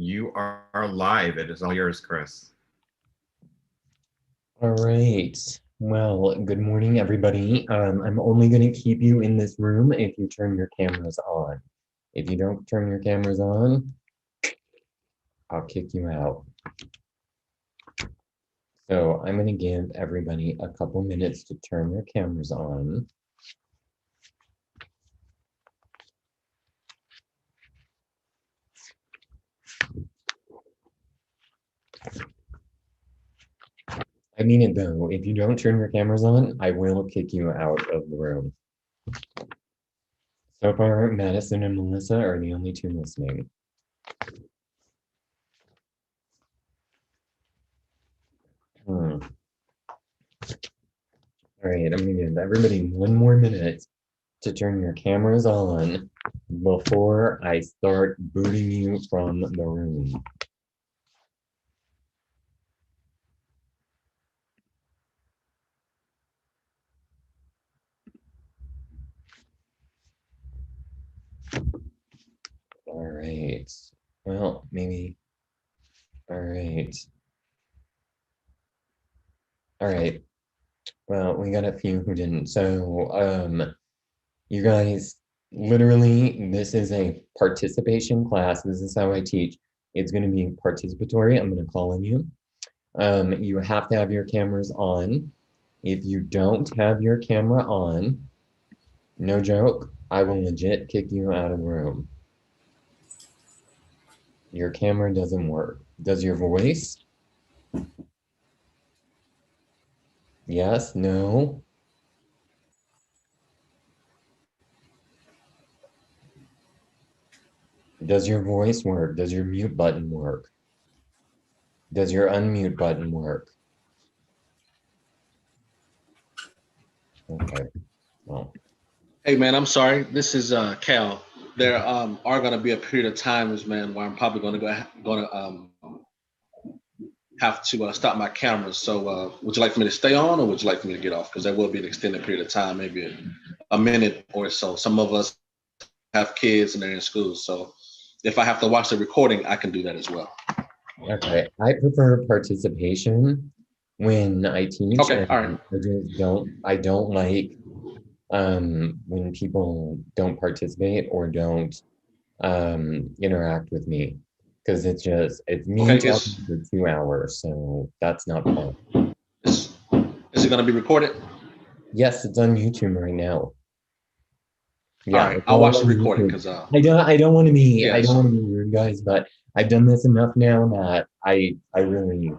You are live. It is all yours, Chris. All right. Well, good morning, everybody. I'm only going to keep you in this room if you turn your cameras on. If you don't turn your cameras on, I'll kick you out. So I'm going to give everybody a couple minutes to turn their cameras on. I mean it though, if you don't turn your cameras on, I will kick you out of the room. So far, Madison and Melissa are the only two listening. All right, I'm gonna give everybody one more minute to turn your cameras on before I start booting you from the room. All right. Well, maybe. All right. All right. Well, we got a few who didn't. So, you guys, literally, this is a participation class. This is how I teach. It's going to be participatory. I'm going to call on you. You have to have your cameras on. If you don't have your camera on, no joke, I will legit kick you out of the room. Your camera doesn't work. Does your voice? Yes, no. Does your voice work? Does your mute button work? Does your unmute button work? Okay, well. Hey man, I'm sorry. This is Cal. There are going to be a period of times, man, where I'm probably going to have to stop my cameras. So, would you like for me to stay on, or would you like for me to get off? Because there will be an extended period of time, maybe a minute or so. Some of us have kids and they're in school, so if I have to watch the recording, I can do that as well. Okay, I prefer participation when I teach. Okay, And all right. I don't like when people don't participate or don't interact with me, because it's me Okay, talking for 2 hours, so that's not fun. is, is it going to be recorded? Yes, it's on YouTube right now. All Yeah, right, it's I'll all watch the on recording YouTube. because I don't want to be I don't yes. want to be rude, guys, but I've done this enough now that I really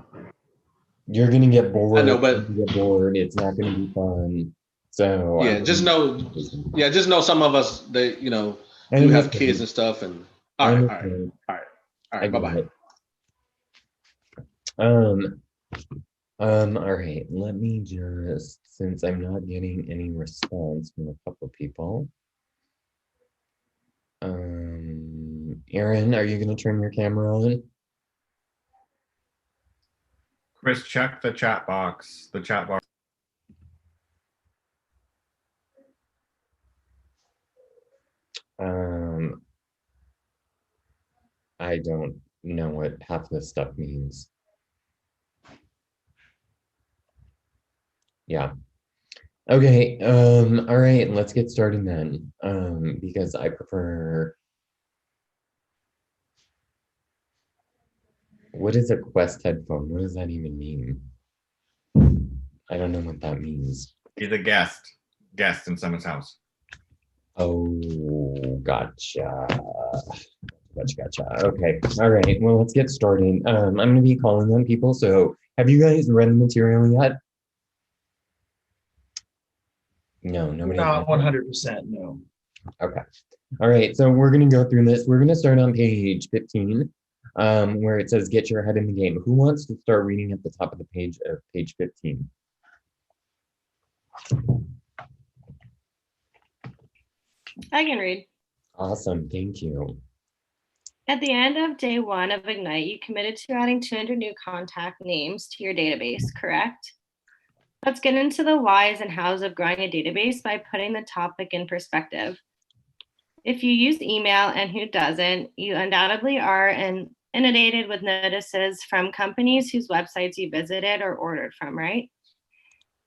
you're gonna get I know, bored. I'm but gonna get bored. It's not gonna be fun. So I yeah, just really know, yeah, just know some of us they I do have kids understand. and stuff. And I all right, all right, understand. all right, all I right. Bye get bye. it. Um, all right, let me just, since I'm not getting any response from a couple of people. Aaron, are you gonna turn your camera on? Chris, check the chat box. The chat box. I don't know what half this stuff means. Yeah. Okay, all right, let's get started then. Because I prefer. What is a Quest headphone? What does that even mean? I don't know what that means. He's a guest in someone's house. Oh, gotcha. Gotcha. Okay. All right. Well, let's get started. I'm going to be calling on people. So, have you guys read the material yet? No, nobody. Not 100%, no. Okay. All right. So we're going to go through this. We're going to start on page 15, where it says "Get your head in the game." Who wants to start reading at the top of the page of page 15? I can read. Awesome. Thank you. At the end of day 1 of Ignite, you committed to adding 200 new contact names to your database, correct? Let's get into the whys and hows of growing a database by putting the topic in perspective. If you use email and who doesn't, you undoubtedly are an inundated with notices from companies whose websites you visited or ordered from, right?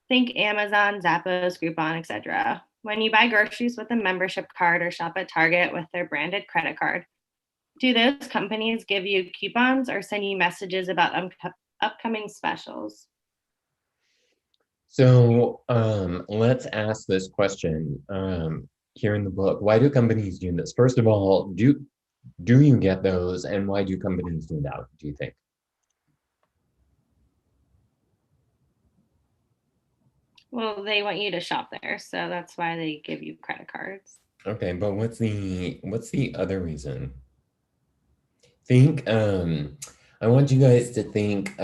Think Amazon, Zappos, Groupon, etc. When you buy groceries with a membership card or shop at Target with their branded credit card, do those companies give you coupons or send you messages about upcoming specials? So let's ask this question here in the book. Why do companies do this? First of all, do you get those, and why do companies do that, do you think? Well, they want you to shop there, so that's why they give you credit cards. Okay, but what's the other reason? Think I want you guys to think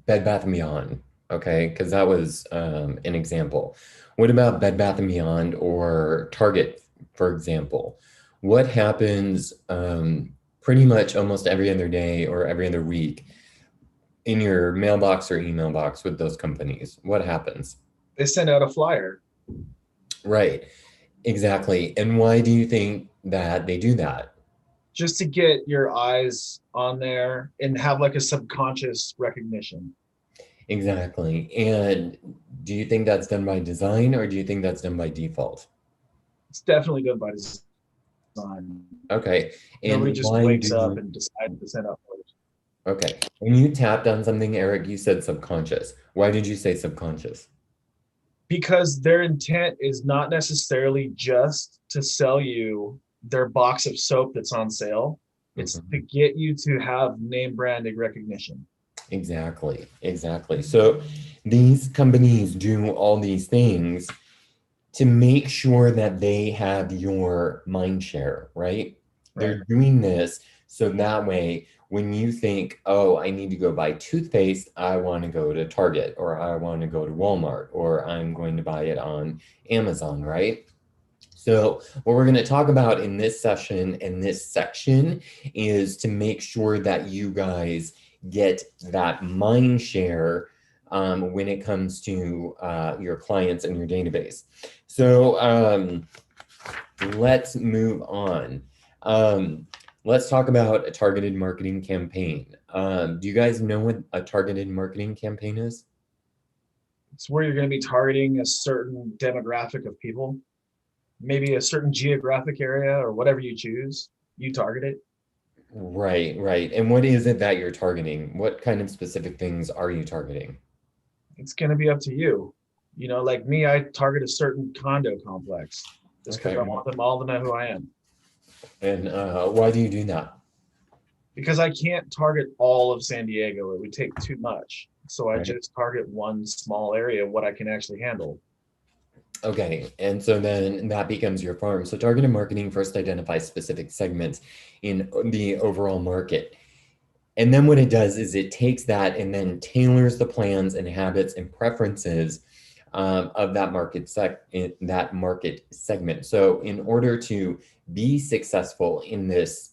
Bed Bath and Beyond, okay? Because that was an example. What about Bed Bath and Beyond or Target, for example? What happens pretty much almost every other day or every other week in your mailbox or email box with those companies? What happens? They send out a flyer. Right, exactly. And why do you think that they do that? Just to get your eyes on there and have like a subconscious recognition. Exactly. And do you think that's done by design or do you think that's done by default? It's definitely done by design. Okay. And Nobody just why wakes do up you, and decides to send out flyers. okay. When you tapped on something, Eric, you said subconscious. Why did you say subconscious? Because their intent is not necessarily just to sell you their box of soap that's on sale. It's to get you to have name branding recognition. Exactly. Exactly. So these companies do all these things to make sure that they have your mind share, right? They're doing this so that way when you think, oh, I need to go buy toothpaste, I want to go to Target or I want to go to Walmart or I'm going to buy it on Amazon, right? So what we're going to talk about in this session and this section is to make sure that you guys get that mind share when it comes to your clients and your database. So let's move on. Let's talk about a targeted marketing campaign. Do you guys know what a targeted marketing campaign is? It's where you're going to be targeting a certain demographic of people, maybe a certain geographic area or whatever you choose, you target it. Right, right. And what is it that you're targeting? What kind of specific things are you targeting? It's going to be up to you. You know, like me, I target a certain condo complex just because I want them all to know who I am. And why do you do that? Because I can't target all of San Diego. It would take too much. So I just target one small area of what I can actually handle. Okay, and so then that becomes your farm. So targeted marketing first identifies specific segments in the overall market. And then what it does is it takes that and then tailors the plans and habits and preferences of that market segment. So in order to be successful in this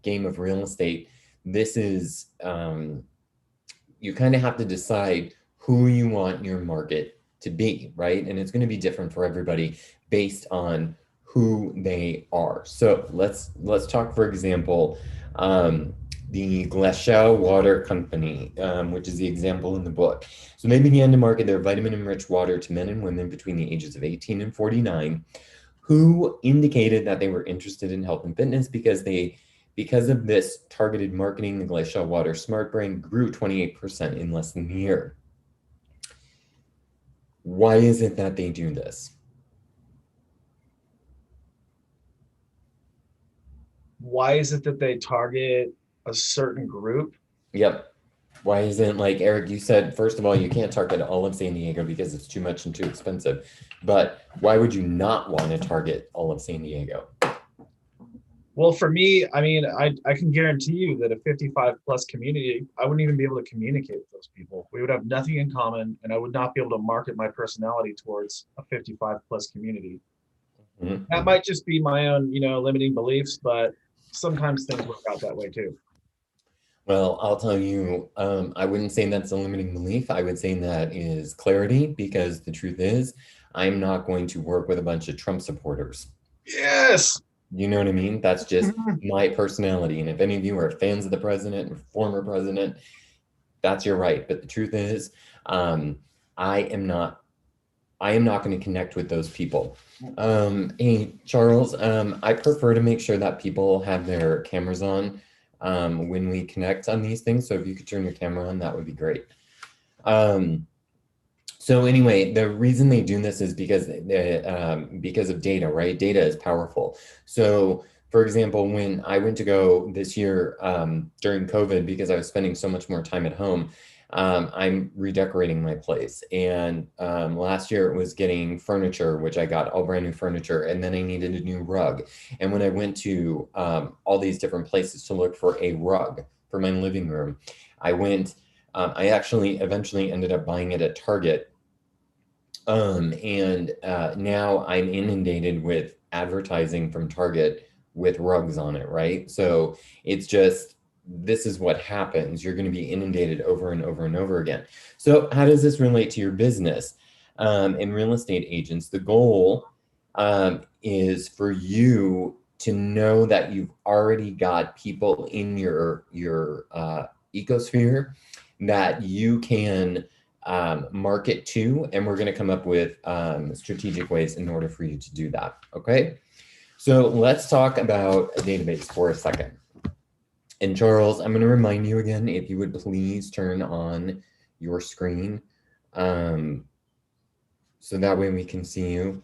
game of real estate, this is you kind of have to decide who you want your market to be, right? And it's going to be different for everybody based on who they are. So let's talk, for example, the Glacial Water Company, which is the example in the book. So they began to market their vitamin-enriched water to men and women between the ages of 18 and 49 who indicated that they were interested in health and fitness because of this targeted marketing. The Glacial Water Smart brand grew 28% in less than a year. Why is it that they do this? Why is it that they target a certain group? Yep. Why isn't, like Eric, you said, first of all, you can't target all of San Diego because it's too much and too expensive. But why would you not want to target all of San Diego? Well, for me, I mean, I can guarantee you that a 55 plus community, I wouldn't even be able to communicate with those people. We would have nothing in common, and I would not be able to market my personality towards a 55 plus community. Mm-hmm. That might just be my own, limiting beliefs, but sometimes things work out that way too. Well, I'll tell you, I wouldn't say that's a limiting belief. I would say that is clarity, because the truth is, I'm not going to work with a bunch of Trump supporters. Yes. You know what I mean? That's just my personality. And if any of you are fans of the president or former president, that's your right. But the truth is, I am not going to connect with those people. Hey, Charles, I prefer to make sure that people have their cameras on when we connect on these things. So if you could turn your camera on, that would be great. So anyway, the reason they do this is because of data, right? Data is powerful. So for example, when I went to go this year during COVID, because I was spending so much more time at home, I'm redecorating my place. And last year it was getting furniture, which I got all brand new furniture, and then I needed a new rug. And when I went to all these different places to look for a rug for my living room, I actually eventually ended up buying it at Target. Now I'm inundated with advertising from Target with rugs on it, right? So it's just, this is what happens. You're going to be inundated over and over and over again. So how does this relate to your business? In real estate agents, the goal is for you to know that you've already got people in your ecosphere that you can market to, and we're going to come up with strategic ways in order for you to do that. Okay, so let's talk about a database for a second. And Charles, I'm going to remind you again, if you would please turn on your screen so that way we can see you,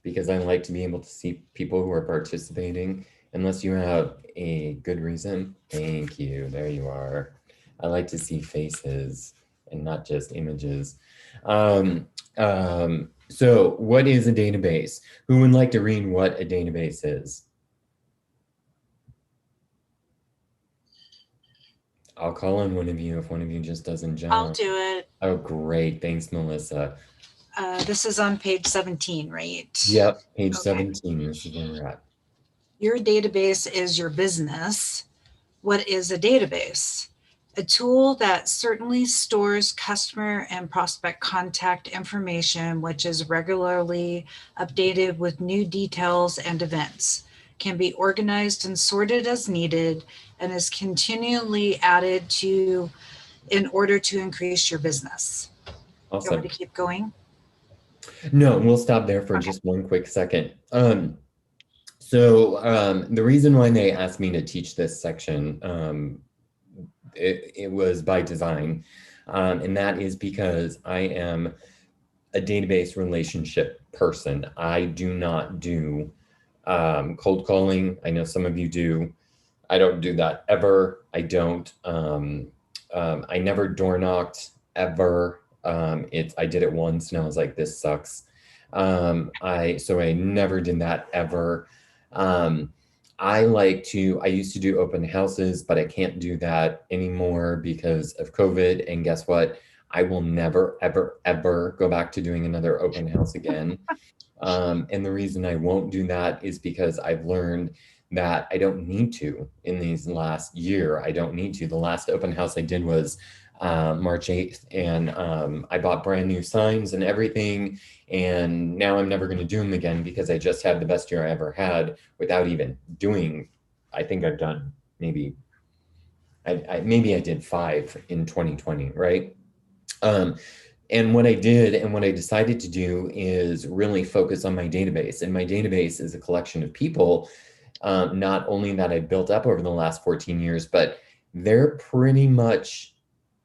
because I like to be able to see people who are participating, unless you have a good reason. Thank you. There you are. I like to see faces and not just images. So what is a database? Who would like to read what a database is? I'll call on one of you if one of you just doesn't jump. I'll do it. Oh, great. Thanks, Melissa. This is on page 17, right? Yep, page Okay. 17. This is where we're at. Your database is your business. What is a database? A tool that certainly stores customer and prospect contact information, which is regularly updated with new details and events, can be organized and sorted as needed, and is continually added to in order to increase your business. Awesome. You want me to keep going? No, we'll stop there for just one quick second. The reason why they asked me to teach this section, it was by design, and that is because I am a database relationship person. I do not do cold calling. I know some of you do. I don't do that ever. I don't. I never door knocked ever. I did it once and I was like, this sucks. So I never did that ever. I used to do open houses, but I can't do that anymore because of COVID. And guess what? I will never, ever, ever go back to doing another open house again. And the reason I won't do that is because I've learned that I don't need to in these last year. I don't need to. The last open house I did was March 8th, and I bought brand new signs and everything, and now I'm never going to do them again because I just had the best year I ever had without even doing. I think I've done maybe I did 5 in 2020, right? And what I did and what I decided to do is really focus on my database, and my database is a collection of people, not only that I built up over the last 14 years, but they're pretty much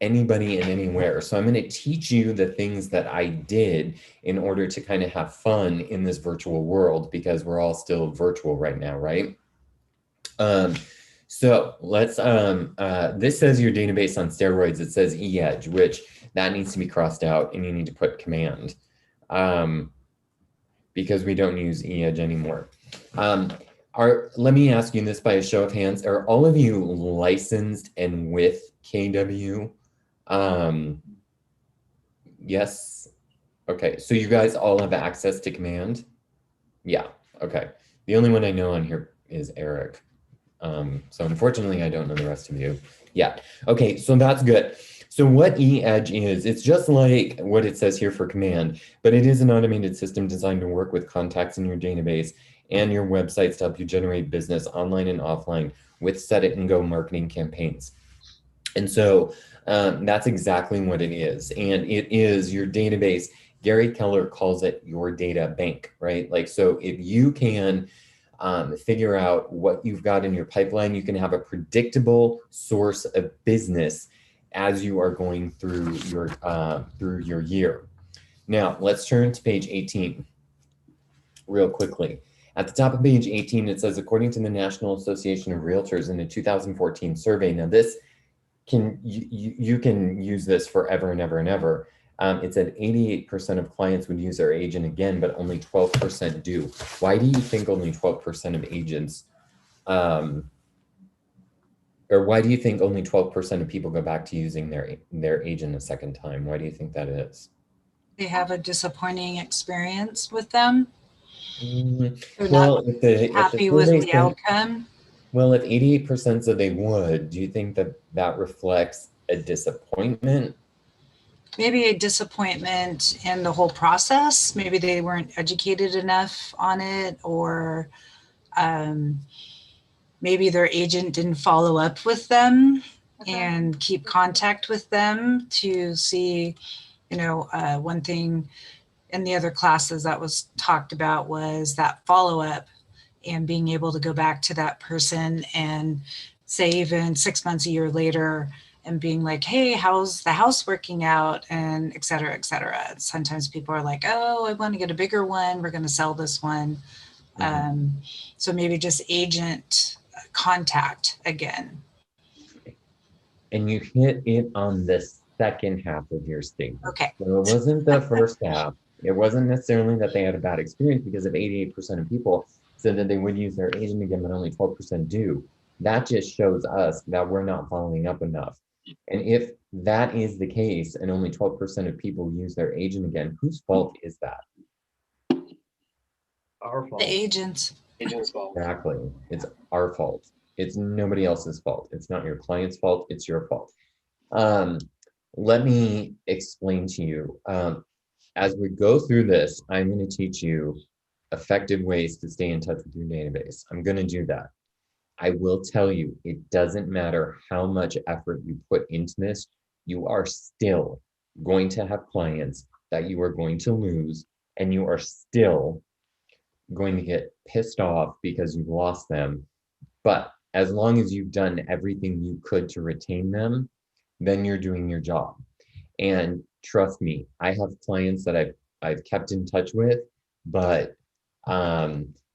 anybody and anywhere. So I'm going to teach you the things that I did in order to kind of have fun in this virtual world, because we're all still virtual right now, right? So let's, this says your database on steroids. It says edge, which that needs to be crossed out, and you need to put command, because we don't use edge anymore. Let me ask you this by a show of hands. Are all of you licensed and with KW? Yes. Okay. So you guys all have access to command? Yeah. Okay. The only one I know on here is Eric. So unfortunately, I don't know the rest of you yet. Okay. So that's good. So what edge is, it's just like what it says here for command, but it is an automated system designed to work with contacts in your database and your websites to help you generate business online and offline with set it and go marketing campaigns. And so that's exactly what it is. And it is your database. Gary Keller calls it your data bank, right? Like, so if you can figure out what you've got in your pipeline, you can have a predictable source of business as you are going through your year. Now, let's turn to page 18 real quickly. At the top of page 18, it says, according to the National Association of Realtors in a 2014 survey, now this you can use this forever and ever and ever. It said 88% of clients would use their agent again, but only 12% do. Why do you think only 12% of agents, or why do you think only 12% of people go back to using their agent a second time? Why do you think that is? They have a disappointing experience with them. They're Well, not happy with the outcome. Well, if 88% said they would, do you think that that reflects a disappointment? Maybe a disappointment in the whole process. Maybe they weren't educated enough on it, or maybe their agent didn't follow up with them and keep contact with them to see, one thing in the other classes that was talked about was that follow-up and being able to go back to that person and say even 6 months, a year later, and being like, hey, how's the house working out, and et cetera, et cetera. Sometimes people are like, oh, I want to get a bigger one. We're going to sell this one. So maybe just agent contact again. And you hit it on the second half of your statement. Okay. So it wasn't the first half. It wasn't necessarily that they had a bad experience, because if 88% of people said that they would use their agent again, but only 12% do, that just shows us that we're not following up enough. And if that is the case, and only 12% of people use their agent again, whose fault is that? Our fault. The agent's fault. Exactly. It's our fault. It's nobody else's fault. It's not your client's fault. It's your fault. Let me explain to you. As we go through this, I'm going to teach you effective ways to stay in touch with your database. I'm going to do that. I will tell you, it doesn't matter how much effort you put into this, you are still going to have clients that you are going to lose, and you are still going to get pissed off because you've lost them. But as long as you've done everything you could to retain them, then you're doing your job. And trust me, I have clients that I've kept in touch with, but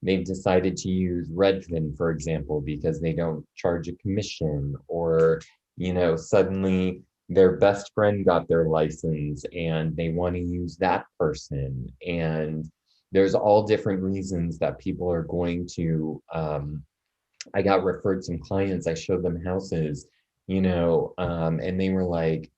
they've decided to use Redfin, for example, because they don't charge a commission, or, suddenly their best friend got their license and they want to use that person. And there's all different reasons that people are going to, I got referred some clients, I showed them houses, and they were like,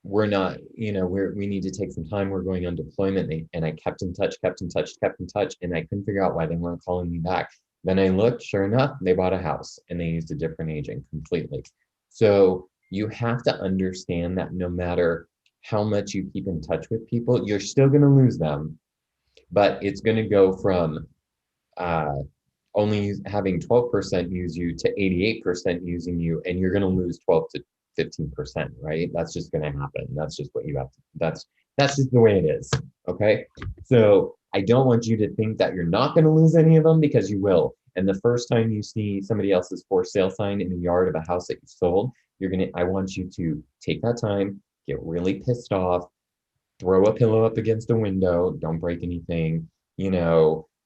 we're not, we need to take some time. We're going on deployment. And I kept in touch, and I couldn't figure out why they weren't calling me back. Then I looked, sure enough, they bought a house and they used a different agent completely. So you have to understand that no matter how much you keep in touch with people, you're still going to lose them, but it's going to go from only having 12% use you to 88% using you, and you're going to lose 12 to 15%, right? That's just going to happen. That's just what you have to, that's just the way it is. Okay. So I don't want you to think that you're not going to lose any of them, because you will. And the first time you see somebody else's for sale sign in the yard of a house that you sold, I want you to take that time, get really pissed off, throw a pillow up against a window, don't break anything,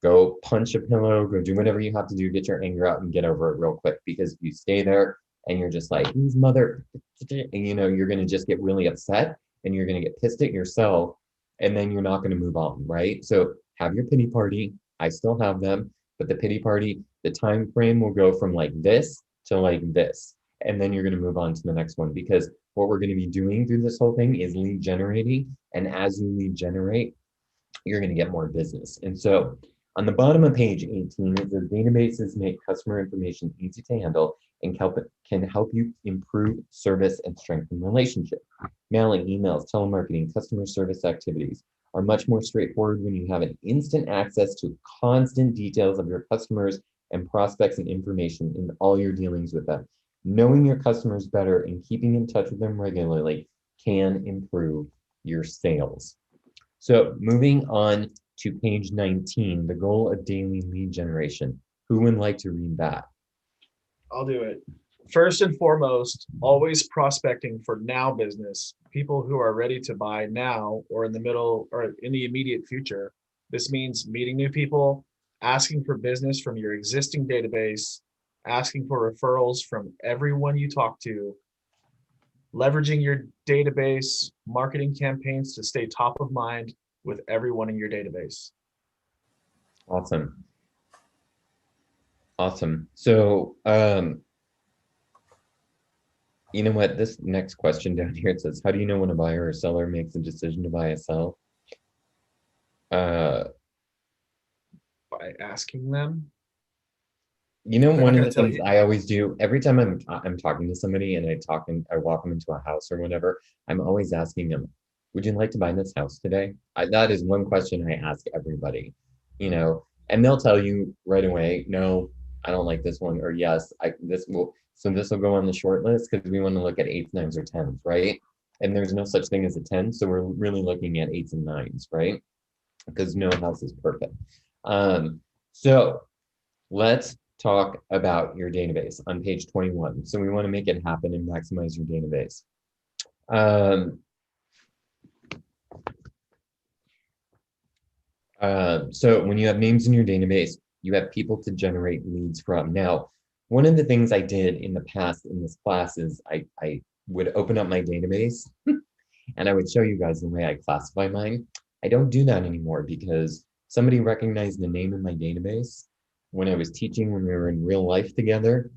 go punch a pillow, go do whatever you have to do, get your anger out and get over it real quick. Because if you stay there and you're just like, these mother, and you're going to just get really upset, and you're going to get pissed at yourself, and then you're not going to move on, right? So have your pity party. I still have them, but the pity party, the time frame will go from like this to like this, and then you're going to move on to the next one, because what we're going to be doing through this whole thing is lead generating. And as you lead generate, you're going to get more business. And so on the bottom of page 18, it says databases make customer information easy to handle and can help you improve service and strengthen relationships. Mailing, emails, telemarketing, customer service activities are much more straightforward when you have an instant access to constant details of your customers and prospects and information in all your dealings with them. Knowing your customers better and keeping in touch with them regularly can improve your sales. So moving on to page 19, the goal of daily lead generation. Who would like to read that? I'll do it. First and foremost, always prospecting for now business, people who are ready to buy now or in the middle or in the immediate future. This means meeting new people, asking for business from your existing database, asking for referrals from everyone you talk to, leveraging your database, marketing campaigns to stay top of mind with everyone in your database. Awesome. Awesome. So, you know what? This next question down here, it says, how do you know when a buyer or seller makes a decision to buy or sell? By asking them. You know, They're one not of gonna the tell things you. I always do every time I'm talking to somebody and I walk them into a house or whatever, I'm always asking them, would you like to buy this house today? That is one question I ask everybody, you know, and they'll tell you right away, no, I don't like this one, or yes, this will go on the short list because we want to look at eights, nines, or tens, right? And there's no such thing as a 10, so we're really looking at eights and nines, right? Because no house is perfect. So let's talk about your database on page 21. So we want to make it happen and maximize your database. So when you have names in your database, you have people to generate leads from. Now, one of the things I did in the past in this class is I would open up my database and I would show you guys the way I classify mine. I don't do that anymore because somebody recognized the name in my database when I was teaching, when we were in real life together.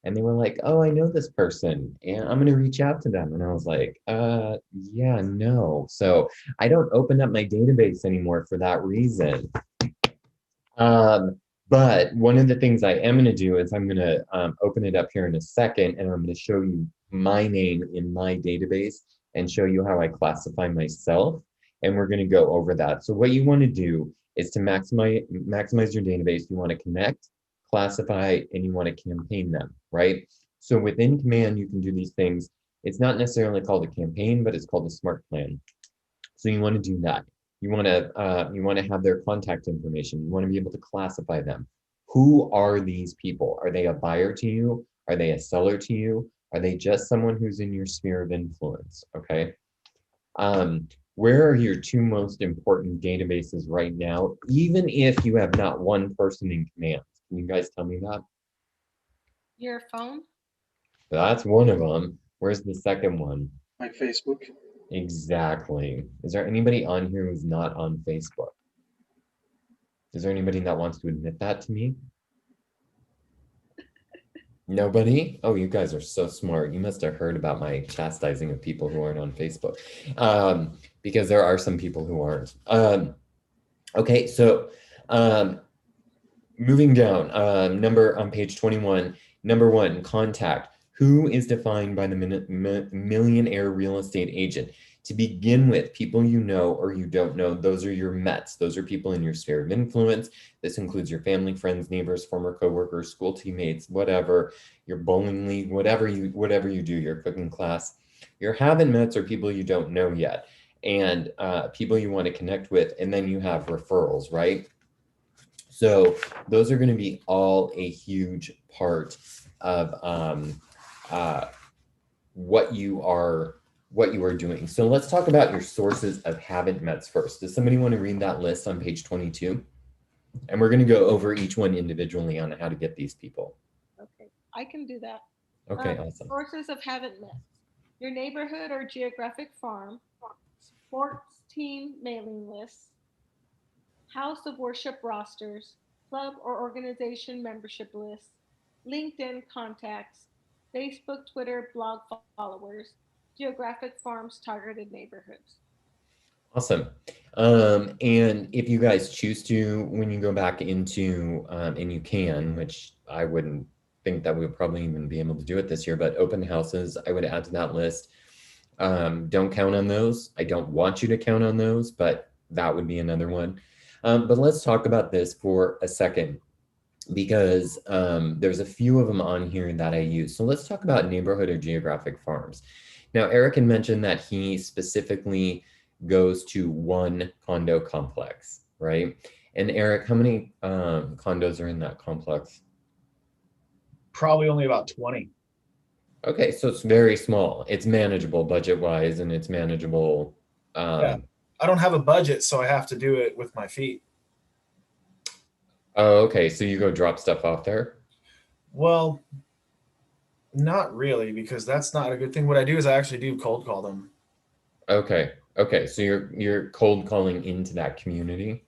And they were like, oh, I know this person and I'm going to reach out to them. And I was like, yeah, no. So I don't open up my database anymore for that reason. But one of the things I am going to do is I'm going to open it up here in a second, and I'm going to show you my name in my database and show you how I classify myself. And we're going to go over that. So what you want to do is to maximize your database. You want to connect, classify, and you want to campaign them, right? So within Command, you can do these things. It's not necessarily called a campaign, but it's called a smart plan. So you want to do that. You want to have their contact information. You want to be able to classify them. Who are these people? Are they a buyer to you? Are they a seller to you? Are they just someone who's in your sphere of influence? Okay. Where are your two most important databases right now, even if you have not one person in Command? Can you guys tell me that? Your phone? That's one of them. Where's the second one? My Facebook. Exactly. Is there anybody on here who's not on Facebook? Is there anybody that wants to admit that to me? Nobody? Oh, you guys are so smart. You must have heard about my chastising of people who aren't on Facebook. Because there are some people who aren't. Okay, so moving down, on page 21, number 1, contact. Who is defined by the millionaire real estate agent? To begin with, people you know or you don't know, those are your METs. Those are people in your sphere of influence. This includes your family, friends, neighbors, former coworkers, school teammates, whatever, your bowling league, whatever you do, your cooking class. Your haven't METs are people you don't know yet, and people you want to connect with, and then you have referrals, right? So those are going to be all a huge part of what you are doing. So let's talk about your sources of haven't mets first. Does somebody want to read that list on page 22? And we're going to go over each one individually on how to get these people. Okay, I can do that. Okay, awesome. Sources of haven't met. Your neighborhood or geographic farm, sports team mailing lists, house of worship rosters, club or organization membership lists, LinkedIn contacts, Facebook, Twitter, blog followers, geographic farms, targeted neighborhoods. Awesome. And if you guys choose to, when you go back into, and you can, which I wouldn't think that we would probably even be able to do it this year, but open houses, I would add to that list. Don't count on those. I don't want you to count on those, but that would be another one. But let's talk about this for a second, because there's a few of them on here that I use. So let's talk about neighborhood or geographic farms. Now, Eric had mentioned that he specifically goes to one condo complex, right? And Eric, how many condos are in that complex? Probably only about 20. Okay, so it's very small. It's manageable budget-wise, and it's manageable. Yeah. I don't have a budget, so I have to do it with my feet. Oh, okay. So you go drop stuff off there? Well, not really, because that's not a good thing. What I do is I actually do cold call them. Okay. Okay. So you're cold calling into that community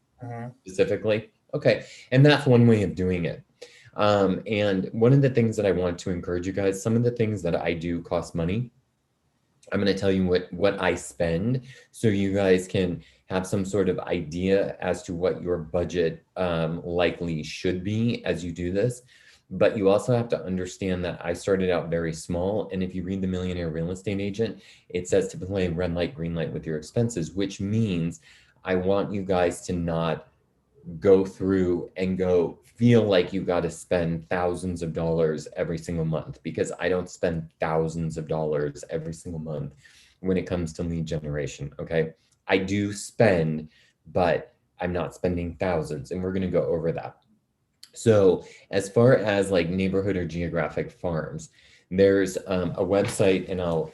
specifically. Okay. And that's one way of doing it. And one of the things that I want to encourage you guys, some of the things that I do cost money. I'm going to tell you what I spend, so you guys can have some sort of idea as to what your budget likely should be as you do this. But you also have to understand that I started out very small. And if you read The Millionaire Real Estate Agent, it says to play red light, green light with your expenses, which means I want you guys to not go through and go feel like you got to spend thousands of dollars every single month, because I don't spend thousands of dollars every single month when it comes to lead generation. Okay. I do spend, but I'm not spending thousands, and we're going to go over that. So as far as like neighborhood or geographic farms, there's a website, and I'll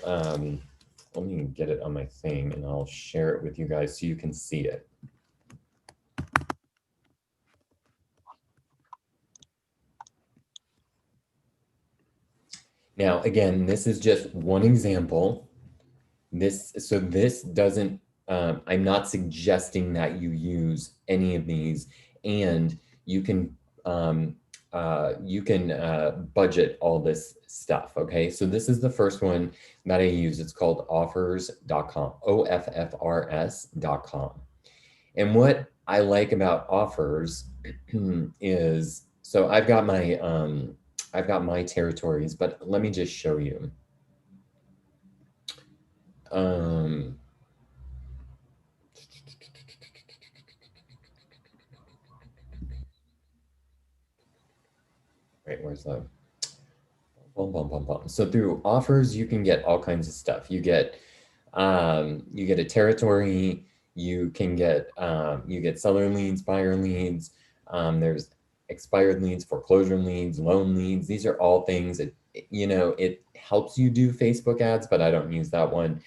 let me get it on my thing and I'll share it with you guys so you can see it. Now, again, this is just one example. This doesn't, I'm not suggesting that you use any of these, and you can budget all this stuff. Okay, so this is the first one that I use. It's called offers.com, OFFRS.com. And what I like about offers is, so I've got my territories, but let me just show you. Wait, where's the So through offers, you can get all kinds of stuff. You get a territory. You can get seller leads, buyer leads. There's expired leads, foreclosure leads, loan leads. These are all things that, it helps you do Facebook ads, but I don't use that one.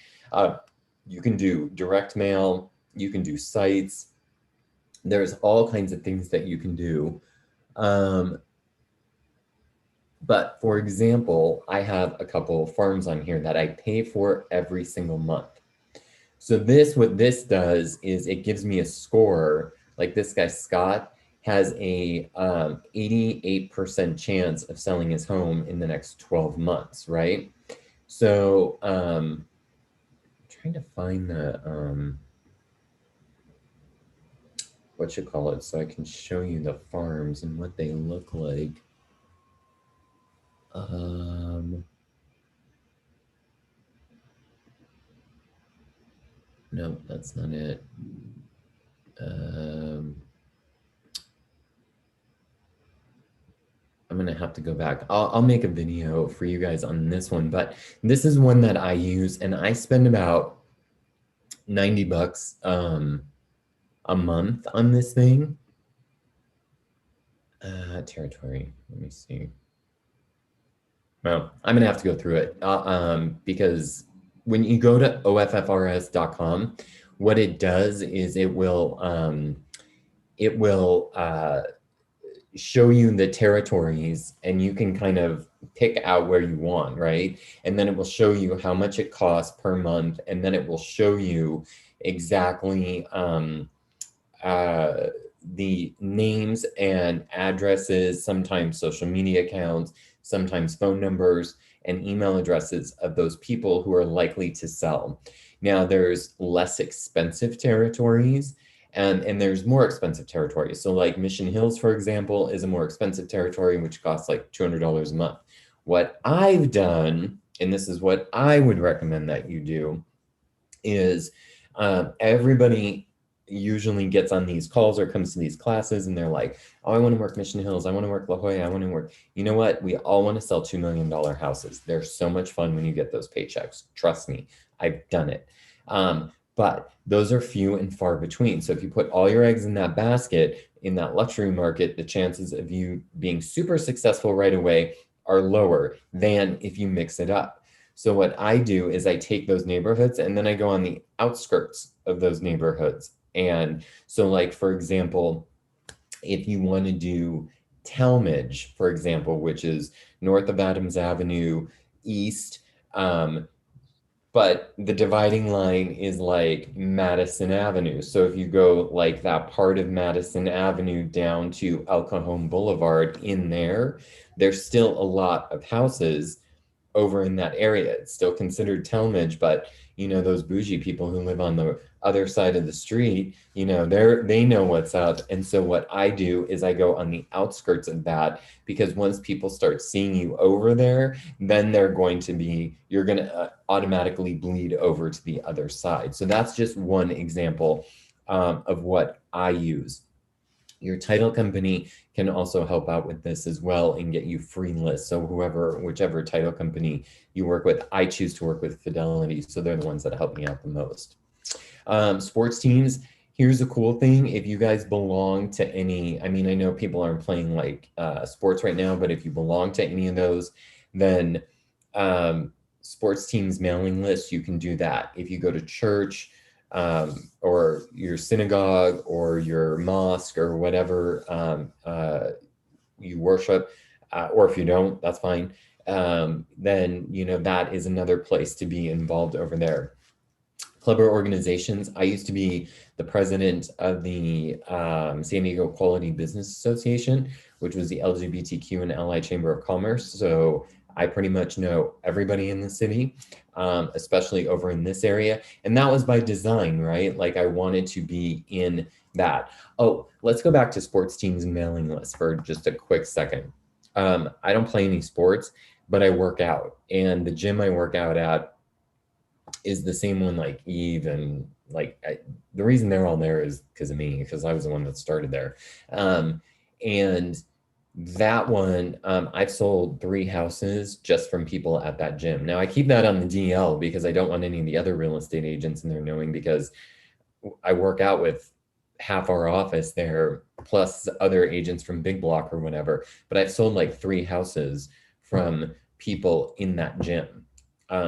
You can do direct mail. You can do sites. There's all kinds of things that you can do. But for example, I have a couple of farms on here that I pay for every single month. So what this does is it gives me a score. Like this guy, Scott, has a 88% chance of selling his home in the next 12 months, right? So I'm trying to find the, what you call it, so I can show you the farms and what they look like. No, that's not it. I'm gonna have to go back. I'll make a video for you guys on this one, but this is one that I use, and I spend about $90 a month on this thing. Territory, let me see. Well, I'm gonna have to go through it because when you go to OFFRS.com, what it does is it will show you the territories, and you can kind of pick out where you want, right? And then it will show you how much it costs per month, and then it will show you exactly the names and addresses, sometimes social media accounts, sometimes phone numbers and email addresses of those people who are likely to sell. Now, there's less expensive territories and there's more expensive territories. So like Mission Hills, for example, is a more expensive territory, which costs like $200 a month. What I've done, and this is what I would recommend that you do, is everybody usually gets on these calls or comes to these classes and they're like, oh, I want to work Mission Hills, I want to work La Jolla, I want to work, you know what? We all want to sell $2 million houses. They're so much fun when you get those paychecks. Trust me, I've done it. But those are few and far between. So if you put all your eggs in that basket in that luxury market, the chances of you being super successful right away are lower than if you mix it up. So what I do is I take those neighborhoods and then I go on the outskirts of those neighborhoods. And so like, for example, if you want to do Talmadge, for example, which is north of Adams Avenue, east, but the dividing line is like Madison Avenue. So if you go like that part of Madison Avenue down to El Cajon Boulevard in there, there's still a lot of houses over in that area. It's still considered Talmadge, but you know, those bougie people who live on the other side of the street, you know, they know what's up. And so what I do is I go on the outskirts of that, because once people start seeing you over there, then you're going to automatically bleed over to the other side. So that's just one example of what I use. Your title company can also help out with this as well and get you free lists. So whichever title company you work with, I choose to work with Fidelity. So they're the ones that help me out the most. Sports teams, here's a cool thing. If you guys belong to any, I mean, I know people aren't playing like sports right now, but if you belong to any of those, then sports teams mailing lists, you can do that. If you go to church, or your synagogue or your mosque or whatever you worship, or if you don't, that's fine. Then, you know, that is another place to be involved over there. Club or organizations. I used to be the president of the San Diego Quality Business Association, which was the LGBTQ and Ally Chamber of Commerce. So I pretty much know everybody in the city, especially over in this area. And that was by design, right? Like I wanted to be in that. Oh, let's go back to sports teams and mailing lists for just a quick second. I don't play any sports, but I work out. And the gym I work out at is the same one like Eve and like, the reason they're all there is because of me, because I was the one that started there. And that one, I've sold 3 houses just from people at that gym. Now I keep that on the DL because I don't want any of the other real estate agents in there knowing, because I work out with half our office there, plus other agents from Big Block or whatever. But I've sold like 3 houses from people in that gym.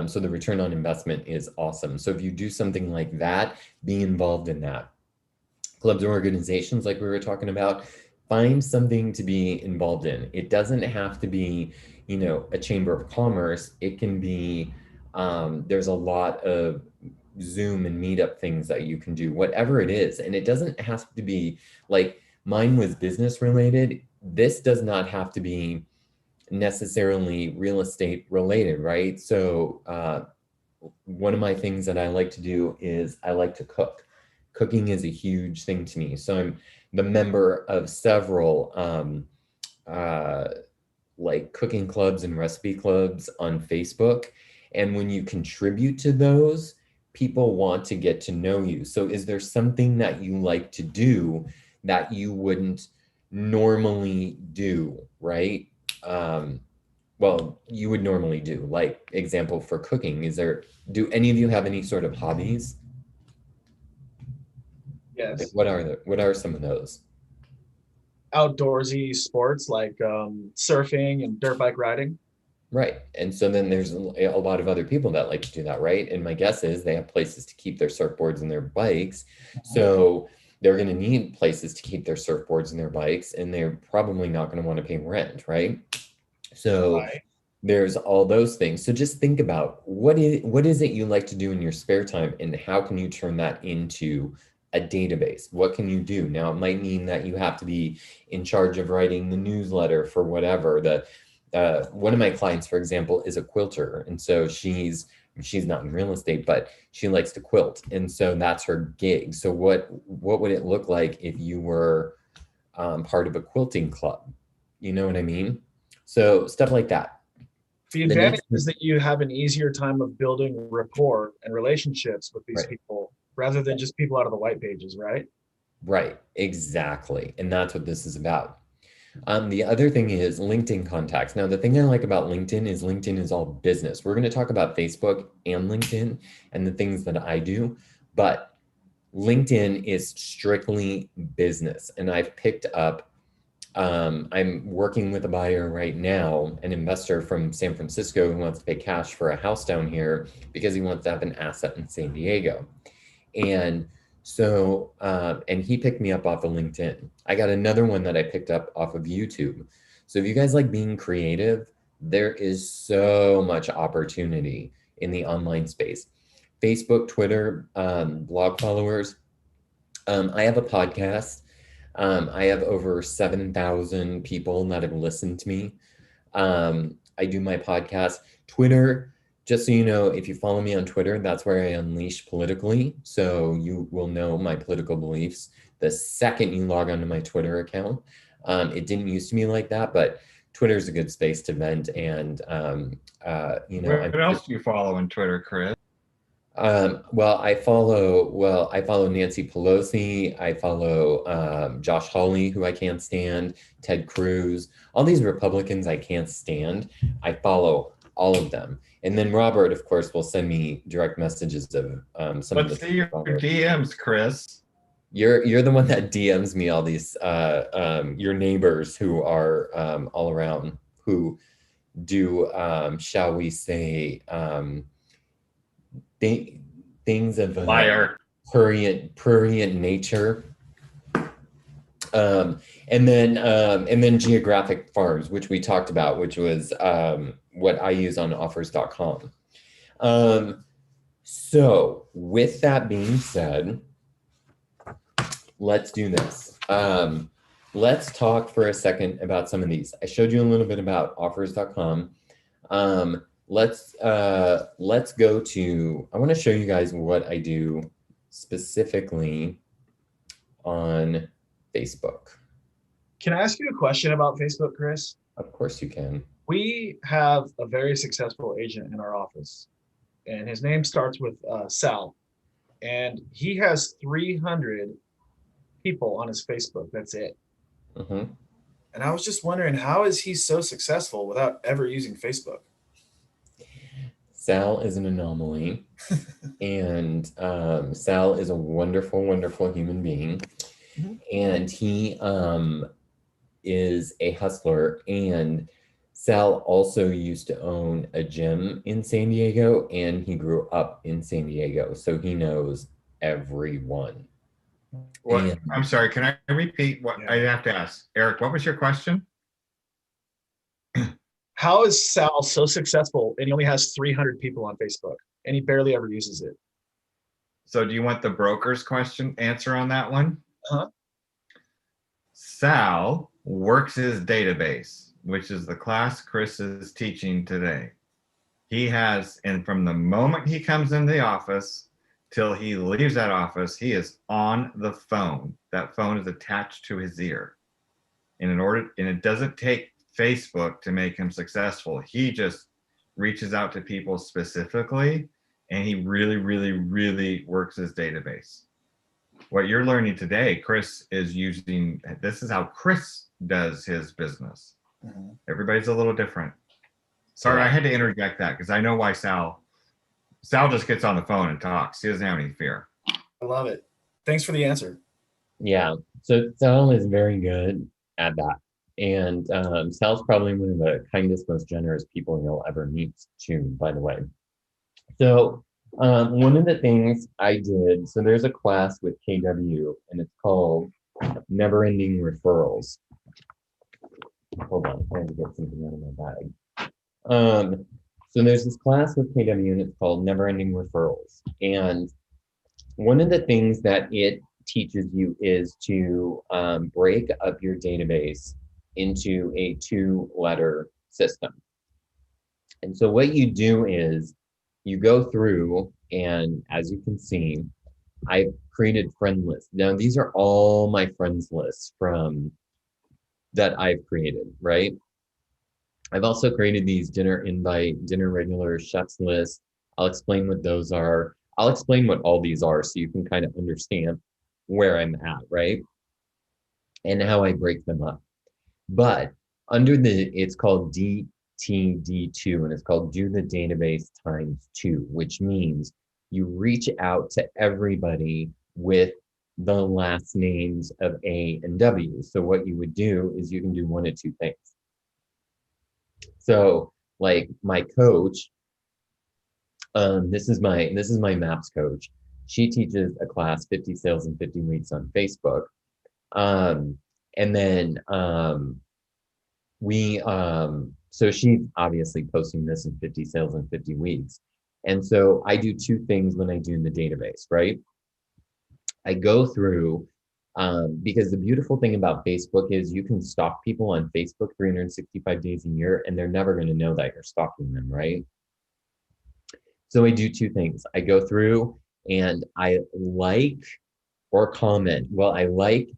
So the return on investment is awesome. So if you do something like that, be involved in that. Clubs or organizations, like we were talking about, find something to be involved in. It doesn't have to be, you know, a chamber of commerce. It can be, there's a lot of Zoom and meetup things that you can do, whatever it is. And it doesn't have to be like mine was business related. This does not have to be necessarily real estate related, right? So one of my things that I like to do is I like to cook. Cooking is a huge thing to me. So I'm the member of several like cooking clubs and recipe clubs on Facebook. And when you contribute to those, people want to get to know you. So is there something that you like to do that you wouldn't normally do, right? Well, you would normally do, like example for cooking. Do any of you have any sort of hobbies? Yes. Like what are some of those? Outdoorsy sports like surfing and dirt bike riding. Right. And so then there's a lot of other people that like to do that, right? And my guess is they have places to keep their surfboards and their bikes. So they're going to need places to keep their surfboards and their bikes, and they're probably not going to want to pay rent, right? So Right. there's all those things. So just think about what is it you like to do in your spare time, and how can you turn that into a database? What can you do? Now, it might mean that you have to be in charge of writing the newsletter for whatever. One of my clients, for example, is a quilter. And so she's not in real estate, but she likes to quilt. And so that's her gig. So what would it look like if you were part of a quilting club? You know what I mean? So stuff like that. The advantage is that you have an easier time of building rapport and relationships with these Right. people rather than just people out of the white pages, right? Right, exactly. And that's what this is about. The other thing is LinkedIn contacts. Now, the thing I like about LinkedIn is all business. We're going to talk about Facebook and LinkedIn and the things that I do, but LinkedIn is strictly business. And I've picked up, I'm working with a buyer right now, an investor from San Francisco who wants to pay cash for a house down here because he wants to have an asset in San Diego. And so, and he picked me up off of LinkedIn. I got another one that I picked up off of YouTube. So if you guys like being creative, there is so much opportunity in the online space. Facebook, Twitter, blog followers. I have a podcast. I have over 7,000 people that have listened to me. I do my podcast. Twitter, just so you know, if you follow me on Twitter, that's where I unleash politically. So you will know my political beliefs the second you log onto my Twitter account. It didn't used to be like that, but Twitter is a good space to vent. And, you know, What else do you follow on Twitter, Chris? Well, I follow Nancy Pelosi. I follow Josh Hawley, who I can't stand, Ted Cruz, all these Republicans I can't stand. I follow all of them. And then Robert, of course, will send me direct messages of some of Let's the see your DMs, Chris. You're the one that DMs me all these your neighbors who are all around who do shall we say things of Liar. prurient nature. And then geographic farms, which we talked about, which was what I use on offers.com. So with that being said, let's do this. Let's talk for a second about some of these. I showed you a little bit about offers.com. Let's go to, I want to show you guys what I do specifically on Facebook. Can I ask you a question about Facebook, Chris? Of course you can. We have a very successful agent in our office, and his name starts with Sal, and he has 300 people on his Facebook. That's it. Mm-hmm. And I was just wondering, how is he so successful without ever using Facebook? Sal is an anomaly, and Sal is a wonderful, wonderful human being, and he is a hustler. And Sal also used to own a gym in San Diego, and he grew up in San Diego, so he knows everyone. What? And- I'm sorry. Can I repeat what I have to ask? Eric, what was your question? How is Sal so successful and he only has 300 people on Facebook and he barely ever uses it? So do you want the broker's answer on that one? Uh-huh. Sal works his database, which is the class Chris is teaching today. He has, and from the moment he comes in the office till he leaves that office, he is on the phone. That phone is attached to his ear. And it doesn't take Facebook to make him successful. He just reaches out to people specifically, and he really, really, really works his database. What you're learning today, Chris is using, this is how Chris does his business. Mm-hmm. Everybody's a little different. Sorry, I had to interject that because I know why Sal just gets on the phone and talks. He doesn't have any fear. I love it. Thanks for the answer. Yeah, so Sal is very good at that. And Sal's probably one of the kindest, most generous people you'll ever meet too, by the way. So one of the things I did, so there's a class with KW and it's called Never Ending Referrals. Hold on, I have to get something out of my bag. So there's this class with KW and it's called Never Ending Referrals. And one of the things that it teaches you is to break up your database into a 2-letter system. And so what you do is you go through, and as you can see, I've created friend lists. Now these are all my friends lists from that I've created, right? I've also created these dinner invite, dinner regular chefs list. I'll explain what those are. I'll explain what all these are so you can kind of understand where I'm at, right? And how I break them up. But under it's called DTD2, and it's called do the database times 2, which means you reach out to everybody with the last names of A and W. So what you would do is you can do one of two things. So like my coach, this is my MAPS coach. She teaches a class 50 sales in 50 weeks on Facebook. And then so she's obviously posting this in 50 sales in 50 weeks. And so I do two things when I do in the database, right? I go through, because the beautiful thing about Facebook is you can stalk people on Facebook 365 days a year, and they're never going to know that you're stalking them, right? So I do two things. I go through and I like or comment. Well, I like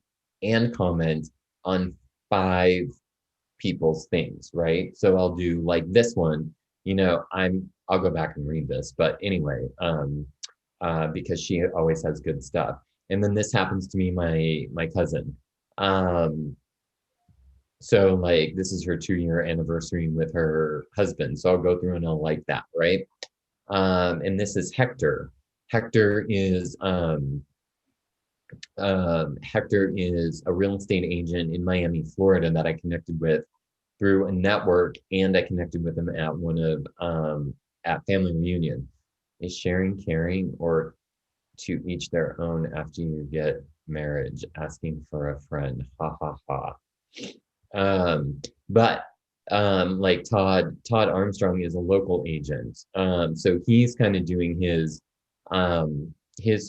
and comment on 5 people's things, right? So I'll do like this one, you know, I'll go back and read this, but anyway, because she always has good stuff. And then this happens to me, my cousin. So like this is her 2-year anniversary with her husband. So I'll go through and I'll like that, right? And this is Hector. Hector is a real estate agent in Miami, Florida that I connected with through a network, and I connected with him at one of at family reunion. Is sharing caring, or to each their own after you get marriage? Asking for a friend, ha ha ha. But like Todd Armstrong is a local agent, so he's kind of doing his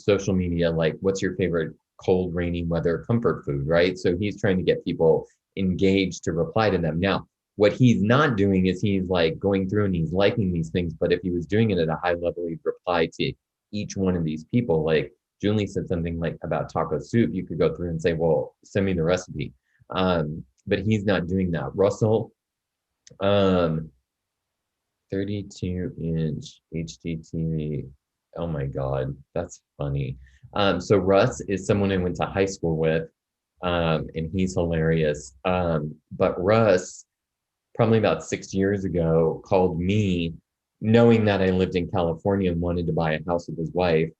social media, like what's your favorite cold rainy weather comfort food, right? So he's trying to get people engaged to reply to them. Now what he's not doing is he's like going through and he's liking these things, but if he was doing it at a high level, he'd reply to each one of these people. Like Julie said something like about taco soup, you could go through and say, well, send me the recipe, but he's not doing that. Russell, 32-inch HD TV. Oh my God, that's funny. So Russ is someone I went to high school with, and he's hilarious. But Russ, probably about 6 years ago, called me, knowing that I lived in California and wanted to buy a house with his wife.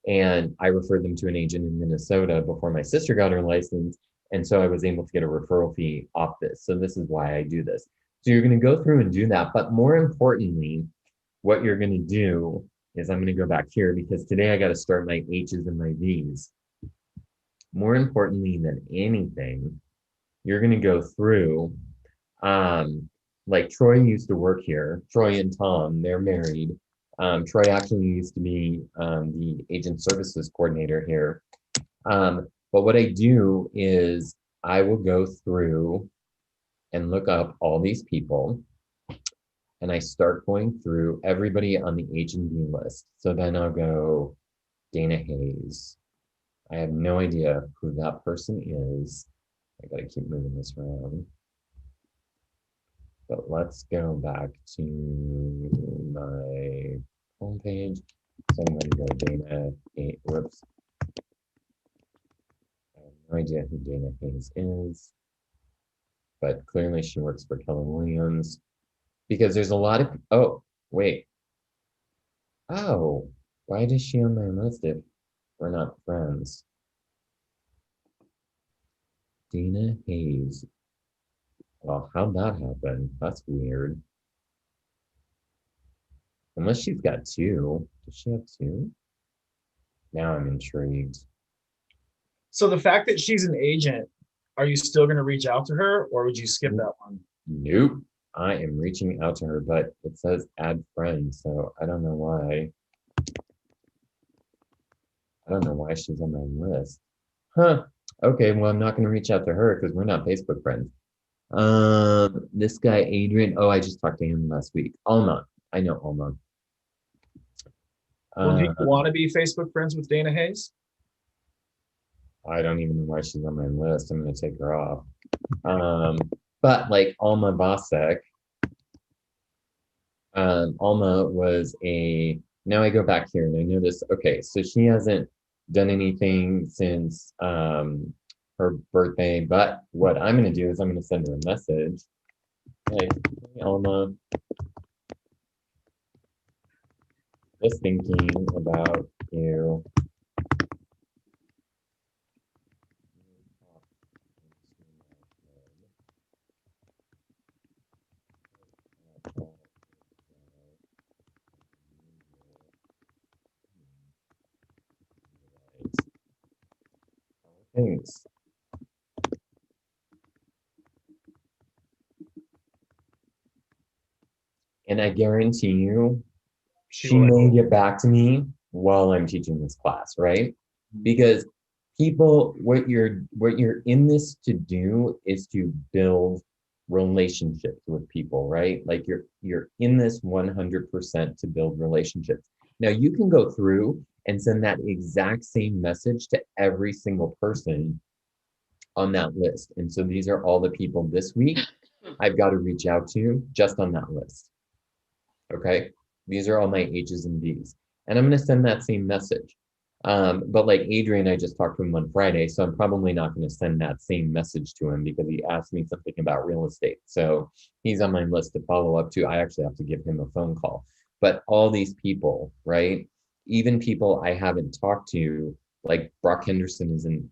And I referred them to an agent in Minnesota before my sister got her license. And so I was able to get a referral fee off this. So this is why I do this. So you're going to go through and do that. But more importantly, what you're going to do is I'm going to go back here because today I got to start my H's and my V's. More importantly than anything, you're going to go through, like Troy used to work here. Troy and Tom, they're married. Troy actually used to be the agent services coordinator here. But what I do is I will go through and look up all these people, and I start going through everybody on the H&B list. So then I'll go Dana Hayes. I have no idea who that person is. I gotta keep moving this around. But let's go back to my homepage. So I'm gonna go Dana Hayes. Whoops. I have no idea who Dana Hayes is, but clearly she works for Keller Williams. Because there's a lot of, oh, wait. Oh, why is she on my list if we're not friends? Dana Hayes. Well, how'd that happen? That's weird. Unless she's got 2. Does she have 2? Now I'm intrigued. So the fact that she's an agent, are you still going to reach out to her, or would you skip that one? Nope. I am reaching out to her, but it says add friend, so I don't know why. I don't know why she's on my list. Huh. Okay, well, I'm not going to reach out to her because we're not Facebook friends. This guy, Adrian. Oh, I just talked to him last week. Alma. I know Alma. Well, do you want to be Facebook friends with Dana Hayes? I don't even know why she's on my list. I'm going to take her off. But like Alma Bosek, Alma was a now I go back here and I notice, okay, so she hasn't done anything since her birthday, but what I'm going to do is I'm going to send her a message. Hey, Alma, just thinking about you. Thanks. And I guarantee you, she may get back to me while I'm teaching this class, right? Because people, what you're in this to do is to build relationships with people, right? Like you're in this 100% to build relationships. Now you can go through and send that exact same message to every single person on that list. And so these are all the people this week I've got to reach out to just on that list. Okay, these are all my H's and D's, and I'm going to send that same message. But like Adrian, I just talked to him on Friday, so I'm probably not going to send that same message to him because he asked me something about real estate. So he's on my list to follow up to. I actually have to give him a phone call. But all these people, right? Even people I haven't talked to, like Brock Henderson is an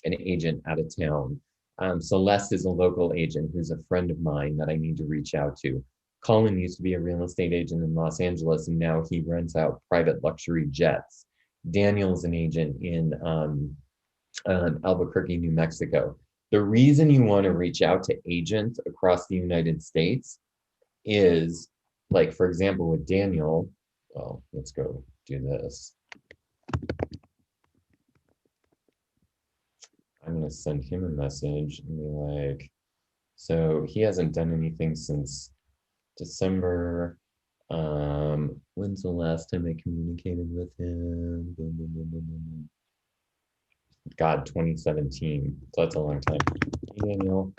agent out of town. Celeste is a local agent who's a friend of mine that I need to reach out to. Colin used to be a real estate agent in Los Angeles, and now he rents out private luxury jets. Daniel's an agent in Albuquerque, New Mexico. The reason you want to reach out to agents across the United States is, like, for example, with Daniel, well, let's go do this. I'm going to send him a message and be like, so he hasn't done anything since December. When's the last time I communicated with him? God, 2017. So that's a long time. Hey, Daniel.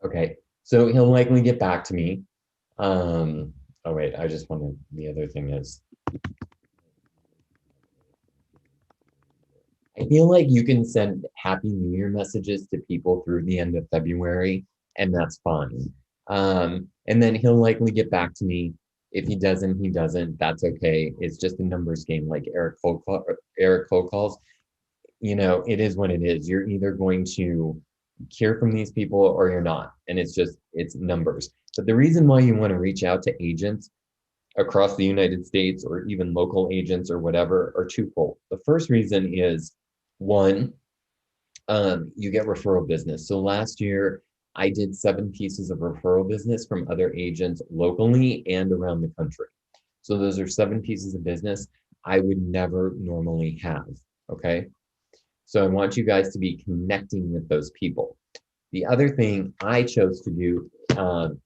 Okay, so he'll likely get back to me. Oh wait, I just wanted, the other thing is, I feel like you can send Happy New Year messages to people through the end of February, and that's fine. And then he'll likely get back to me. If he doesn't, he doesn't. That's okay. It's just a numbers game, like Eric cold calls. You know, it is what it is. You're either going to hear from these people or you're not, and it's numbers. But the reason why you want to reach out to agents across the United States or even local agents or whatever are twofold. The first reason is, one, you get referral business. So last year, I did 7 pieces of referral business from other agents locally and around the country. So those are 7 pieces of business I would never normally have. Okay. So I want you guys to be connecting with those people. The other thing I chose to do,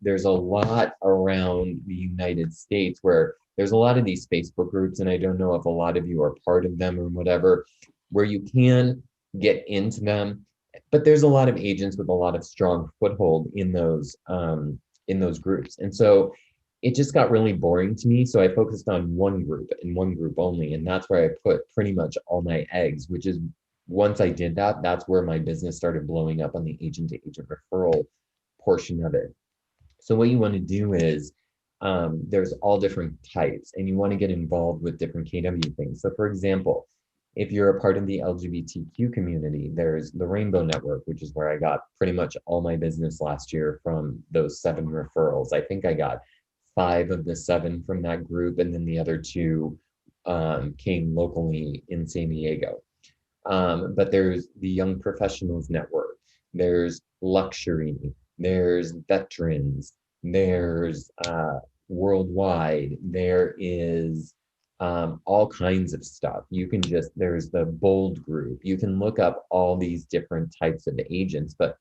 there's a lot around the United States where there's a lot of these Facebook groups, and I don't know if a lot of you are part of them or whatever, where you can get into them, but there's a lot of agents with a lot of strong foothold in those groups. And so it just got really boring to me. So I focused on one group and one group only. And that's where I put pretty much all my eggs, which is, once I did that, that's where my business started blowing up on the agent to agent referral portion of it. So what you want to do is, there's all different types, and you want to get involved with different KW things. So for example, if you're a part of the LGBTQ community, there's the Rainbow Network, which is where I got pretty much all my business last year from those 7 referrals. I think I got 5 of the 7 from that group, and then the other 2 came locally in San Diego. But there's the Young Professionals Network, there's Luxury, there's Veterans, there's Worldwide, there is all kinds of stuff. You can just, there's the bold group. You can look up all these different types of agents. But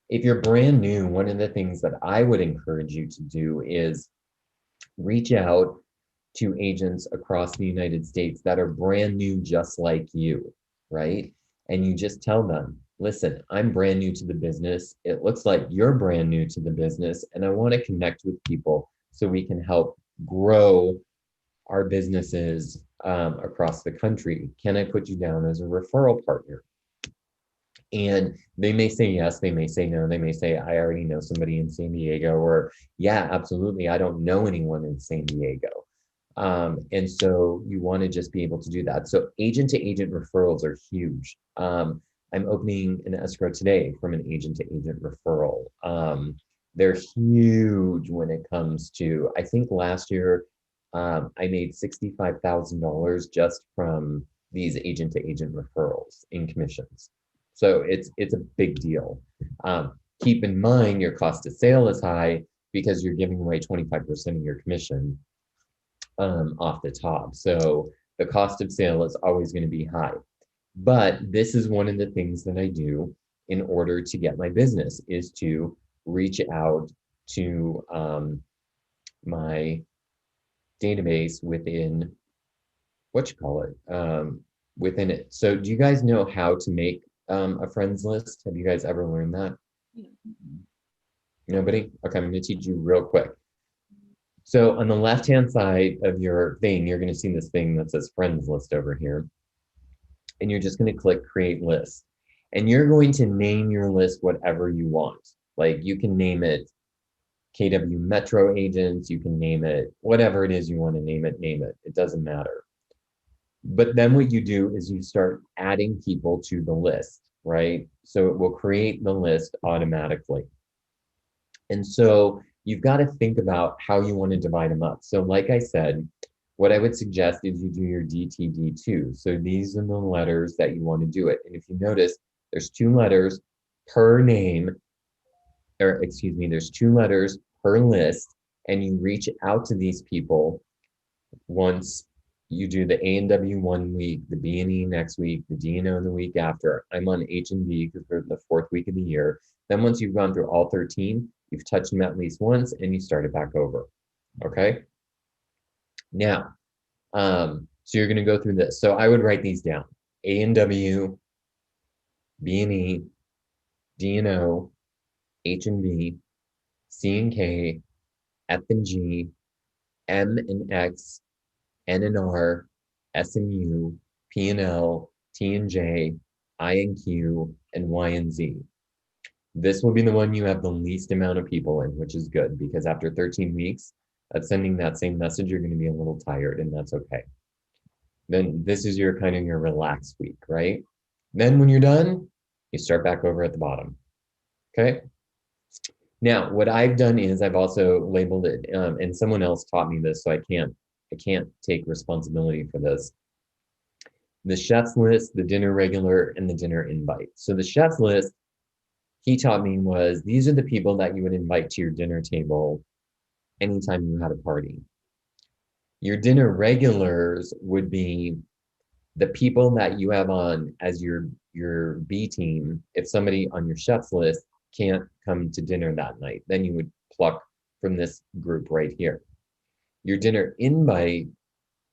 if you're brand new, one of the things that I would encourage you to do is reach out to agents across the United States that are brand new, just like you, right? And you just tell them, listen, I'm brand new to the business. It looks like you're brand new to the business, and I want to connect with people so we can help grow our businesses across the country. Can I put you down as a referral partner? And they may say yes, they may say no, they may say, I already know somebody in San Diego, or yeah, absolutely, I don't know anyone in San Diego. And so you want to just be able to do that. So agent to agent referrals are huge. I'm opening an escrow today from an agent to agent referral. They're huge when it comes to, I think last year, I made $65,000 just from these agent to agent referrals in commissions. So it's a big deal. Keep in mind your cost of sale is high because you're giving away 25% of your commission off the top. So the cost of sale is always going to be high. But this is one of the things that I do in order to get my business, is to reach out to my database within, within it. So do you guys know how to make a friends list? Have you guys ever learned that? Nobody? Okay, I'm going to teach you real quick. So on the left-hand side of your thing, you're going to see this thing that says friends list over here. And you're just going to click create list. And you're going to name your list whatever you want. Like you can name it KW Metro agents, you can name it whatever it is you want to name it, it doesn't matter. But then what you do is you start adding people to the list, right? So it will create the list automatically. And so you've got to think about how you want to divide them up. So like I said, what I would suggest is you do your DTD2. So these are the letters that you want to do it. And if you notice, there's 2 letters per name, or excuse me, there's 2 letters per list, and you reach out to these people once you do the A&W one week, the B&E next week, the D&O the week after. I'm on H&D because we're the 4th week of the year. Then once you've gone through all 13, you've touched them at least once and you start it back over, okay? Now, so you're gonna go through this. So I would write these down: A&W, B&E, D&O, H&B, C&K, F&G, M and X, N and R, S and U, P and L, T and J, I and Q, and Y and Z. This will be the one you have the least amount of people in, which is good, because after 13 weeks of sending that same message, you're going to be a little tired, and that's okay. Then this is your kind of your relaxed week, right? Then when you're done, you start back over at the bottom, okay? Now, what I've done is I've also labeled it, and someone else taught me this, so I can't take responsibility for this. The chef's list, the dinner regular, and the dinner invite. So the chef's list, he taught me, was these are the people that you would invite to your dinner table anytime you had a party. Your dinner regulars would be the people that you have on as your B team. If somebody on your chef's list can't come to dinner that night, then you would pluck from this group right here. Your dinner invite,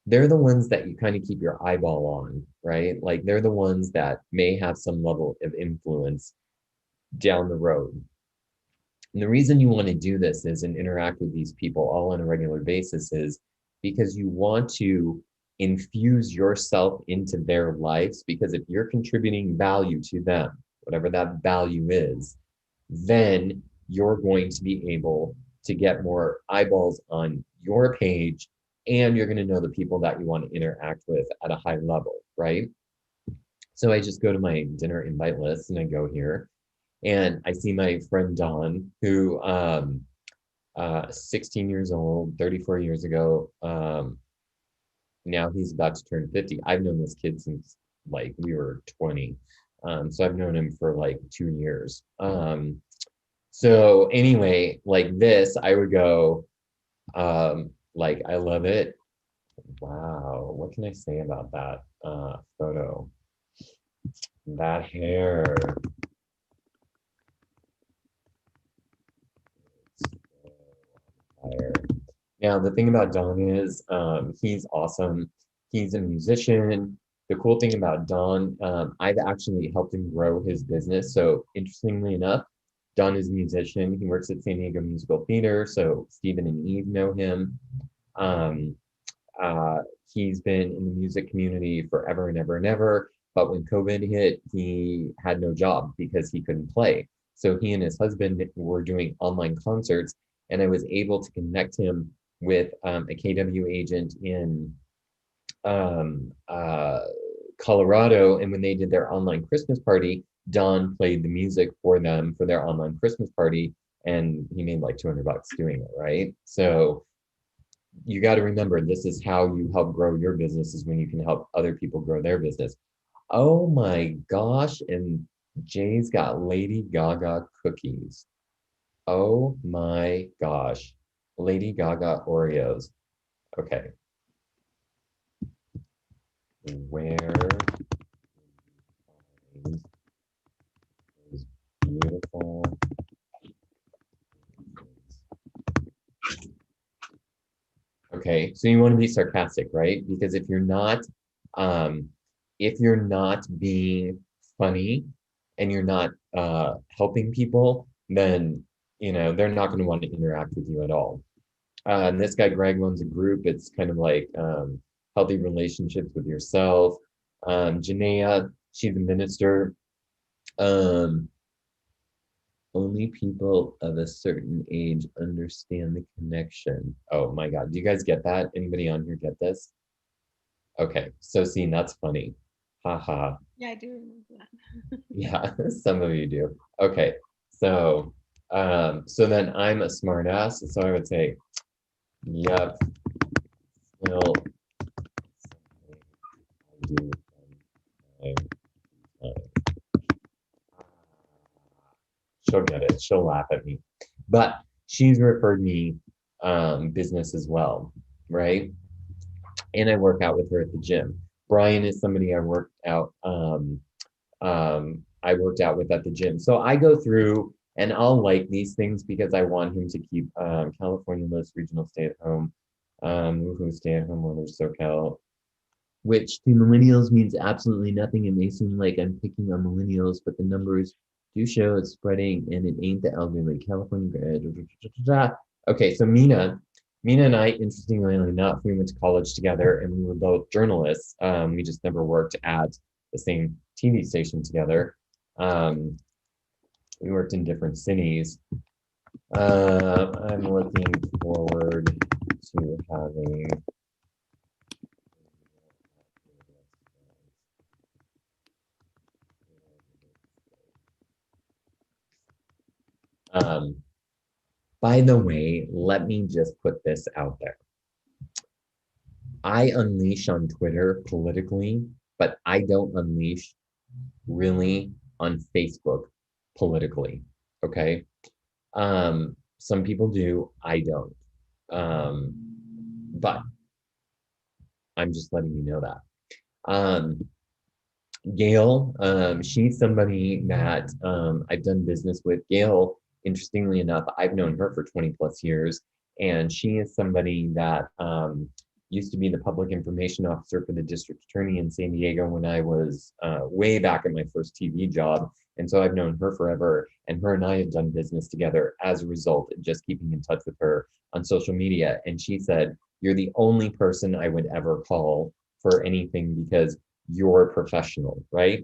they're the ones that you kind of keep your eyeball on, right? Like they're the ones that may have some level of influence down the road. And the reason you want to do this is and interact with these people all on a regular basis is because you want to infuse yourself into their lives, because if you're contributing value to them, whatever that value is, then you're going to be able to get more eyeballs on your page, and you're going to know the people that you want to interact with at a high level, right? So I just go to my dinner invite list and I go here and I see my friend Don, who 16 years old, 34 years ago. Now he's about to turn 50. I've known this kid since like we were 20. So I've known him for like 2 years. So anyway, like this, I would go, like, I love it. Wow, what can I say about that photo? That hair. Fire. Now, the thing about Don is he's awesome. He's a musician. The cool thing about Don, I've actually helped him grow his business. So interestingly enough, Don is a musician. He works at San Diego Musical Theater. So Stephen and Eve know him. Um, uh, he's been in the music community forever and ever and ever. But when COVID hit, he had no job because he couldn't play. So he and his husband were doing online concerts, and I was able to connect him with a KW agent in um, uh, Colorado. And when they did their online Christmas party, Don played the music for them for their online Christmas party, and he made like $200 doing it, right? So you got to remember, this is how you help grow your business, is when you can help other people grow their business. Oh my gosh, and Jay's got Lady Gaga cookies. Oh my gosh, Lady Gaga Oreos. Okay. Where is those beautiful? Okay, so you want to be sarcastic, right? Because um, if you're not being funny and you're not helping people, then they're not going to want to interact with you at all. And this guy Greg runs a group. It's kind of like healthy relationships with yourself. Janaea, she's a minister. Um, Only people of a certain age understand the connection. Oh my God. Do you guys get that? Anybody on here get this? Okay. So see, that's funny. Haha. Yeah, I do remember that. Yeah, some of you do. Okay. So then I'm a smartass. So I would say, yep. Well, I do from time to time. She'll get it. She'll laugh at me. But she's referred me business as well, right? And I work out with her at the gym. Brian is somebody I worked out with at the gym. So I go through and I'll like these things because I want him to keep California most regional stay-at-home, woohoo stay-at-home orders SoCal, which to millennials means absolutely nothing. It may seem like I'm picking on millennials, but the numbers do show it's spreading, and it ain't the elderly. California. Okay, so Mina and I, interestingly enough, we went to college together, and we were both journalists. We just never worked at the same TV station together. We worked in different cities. I'm looking forward to having. By the way, let me just put this out there. I unleash on Twitter politically, but I don't unleash really on Facebook politically. Okay. Some people do, I don't. But I'm just letting you know that. Gail, she's somebody that I've done business with. Gail, interestingly enough, I've known her for 20 plus years, and she is somebody that used to be the public information officer for the district attorney in San Diego when I was way back at my first TV job. And so I've known her forever, and her and I have done business together as a result of just keeping in touch with her on social media. And she said, "You're the only person I would ever call for anything because you're professional," right?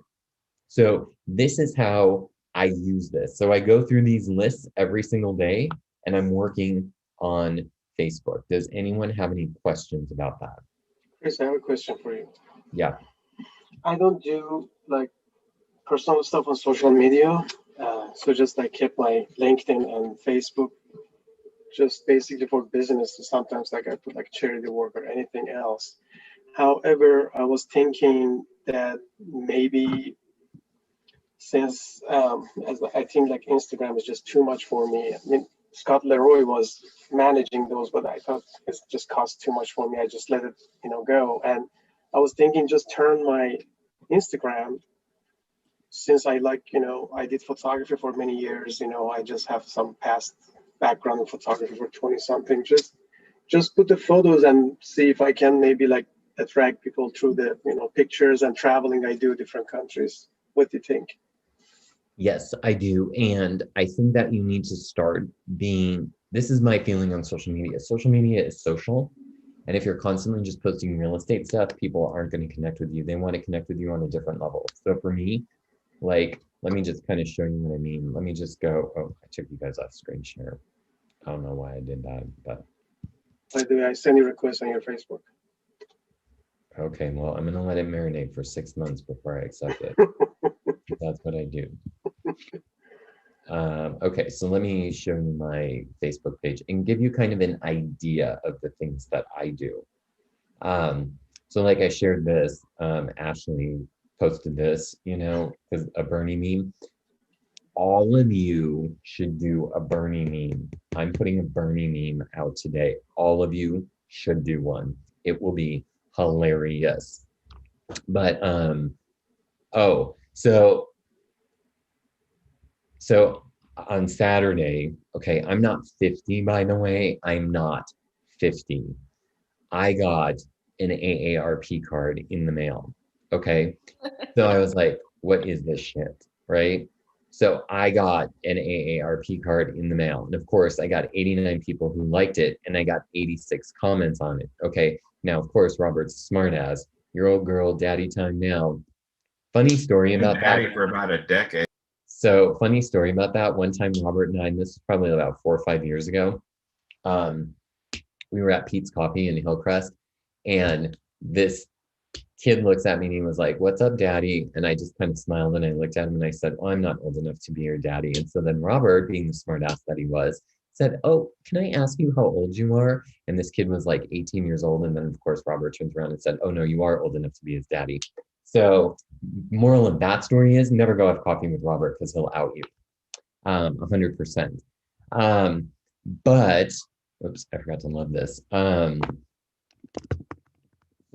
So this is how I use this. So I go through these lists every single day, and I'm working on Facebook. Does anyone have any questions about that? Chris, I have a question for you. Yeah. I don't do like personal stuff on social media. So just like kept my LinkedIn and Facebook just basically for business. Sometimes like I put like charity work or anything else. However, I was thinking that maybe since as I think like Instagram is just too much for me. I mean, Scott Leroy was managing those, but I thought it just cost too much for me. I just let it, go. And I was thinking just turn my Instagram, since I I did photography for many years, I just have some past background in photography for 20 something. Just put the photos and see if I can maybe like attract people through the, pictures and traveling I do different countries. What do you think? Yes, I do. And I think that you need to start being, this is my feeling on social media. Social media is social. And if you're constantly just posting real estate stuff, people aren't going to connect with you. They want to connect with you on a different level. So for me, like, let me just kind of show you what I mean. Let me just go, oh, I took you guys off screen share. I don't know why I did that, but. By the way, I send you requests on your Facebook. Okay, well, I'm going to let it marinate for 6 months before I accept it. That's what I do. Okay, so let me show you my Facebook page and give you kind of an idea of the things that I do. So like I shared this, Ashley posted this, because a Bernie meme. All of you should do a Bernie meme. I'm putting a Bernie meme out today. All of you should do one. It will be hilarious. But, oh, so on Saturday, okay, I'm not 50, by the way. I'm not 50. I got an AARP card in the mail. Okay. So I was like, what is this shit? Right. So I got an AARP card in the mail. And of course, I got 89 people who liked it and I got 86 comments on it. Okay. Now, of course, Robert's a smartass. Your old girl, daddy time now. Funny story about daddy that. for about a decade. So funny story about that. One time, Robert and I, and this is probably about 4 or 5 years ago, we were at Pete's Coffee in Hillcrest, and this kid looks at me and he was like, "What's up, daddy?" And I just kind of smiled and I looked at him and I said, "Oh, I'm not old enough to be your daddy." And so then Robert, being the smart ass that he was, said, "Oh, can I ask you how old you are?" And this kid was like 18 years old. And then, of course, Robert turns around and said, "Oh, no, you are old enough to be his daddy." So moral of that story is never go have coffee with Robert because he'll out you 100%. But, oops, I forgot to love this.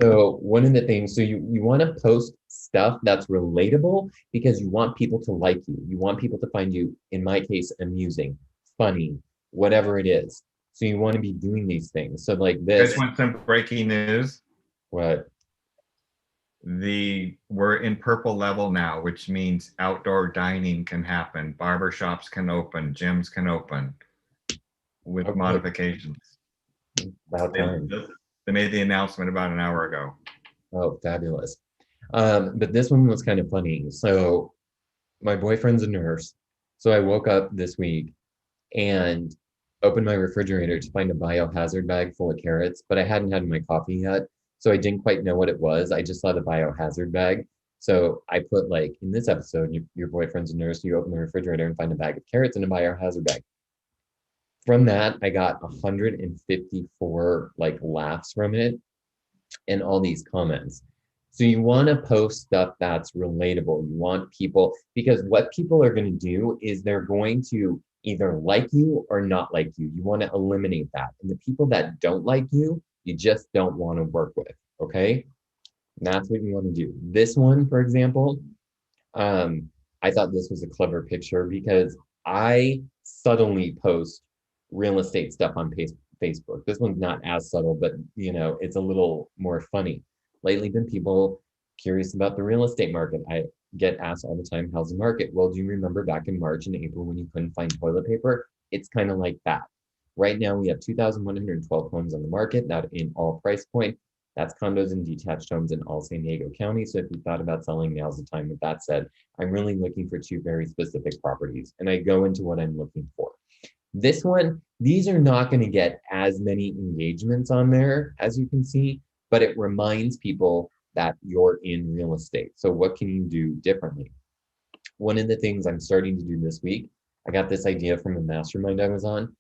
So one of the things, so you want to post stuff that's relatable because you want people to like you. You want people to find you, in my case, amusing, funny, whatever it is. So you want to be doing these things. So like You this. guys want some breaking news? What? We're in purple level now, which means outdoor dining can happen, barber shops can open, gyms can open with Okay. modifications. About time. They made the announcement about an hour ago. Oh, fabulous. But this one was kind of funny. So my boyfriend's a nurse. So I woke up this week and opened my refrigerator to find a biohazard bag full of carrots, but I hadn't had my coffee yet. So I didn't quite know what it was. I just saw the biohazard bag. So I put like, in this episode, your boyfriend's a nurse, you open the refrigerator and find a bag of carrots in a biohazard bag. From that, I got 154 like laughs from it and all these comments. So you want to post stuff that's relatable. You want people, because what people are going to do is they're going to either like you or not like you. You want to eliminate that. And the people that don't like you, you just don't want to work with. Okay. And that's what you want to do. This one, for example, I thought this was a clever picture because I subtly post real estate stuff on Facebook. This one's not as subtle, but it's a little more funny. Lately, been people curious about the real estate market. I get asked all the time, how's the market? Well, do you remember back in March and April when you couldn't find toilet paper? It's kind of like that. Right now, we have 2,112 homes on the market, that in all price point. That's condos and detached homes in all San Diego County. So if you thought about selling, now's the time. With that said, I'm really looking for 2 very specific properties, and I go into what I'm looking for. This one, these are not going to get as many engagements on there, as you can see, but it reminds people that you're in real estate. So what can you do differently? One of the things I'm starting to do this week, I got this idea from a mastermind I was on.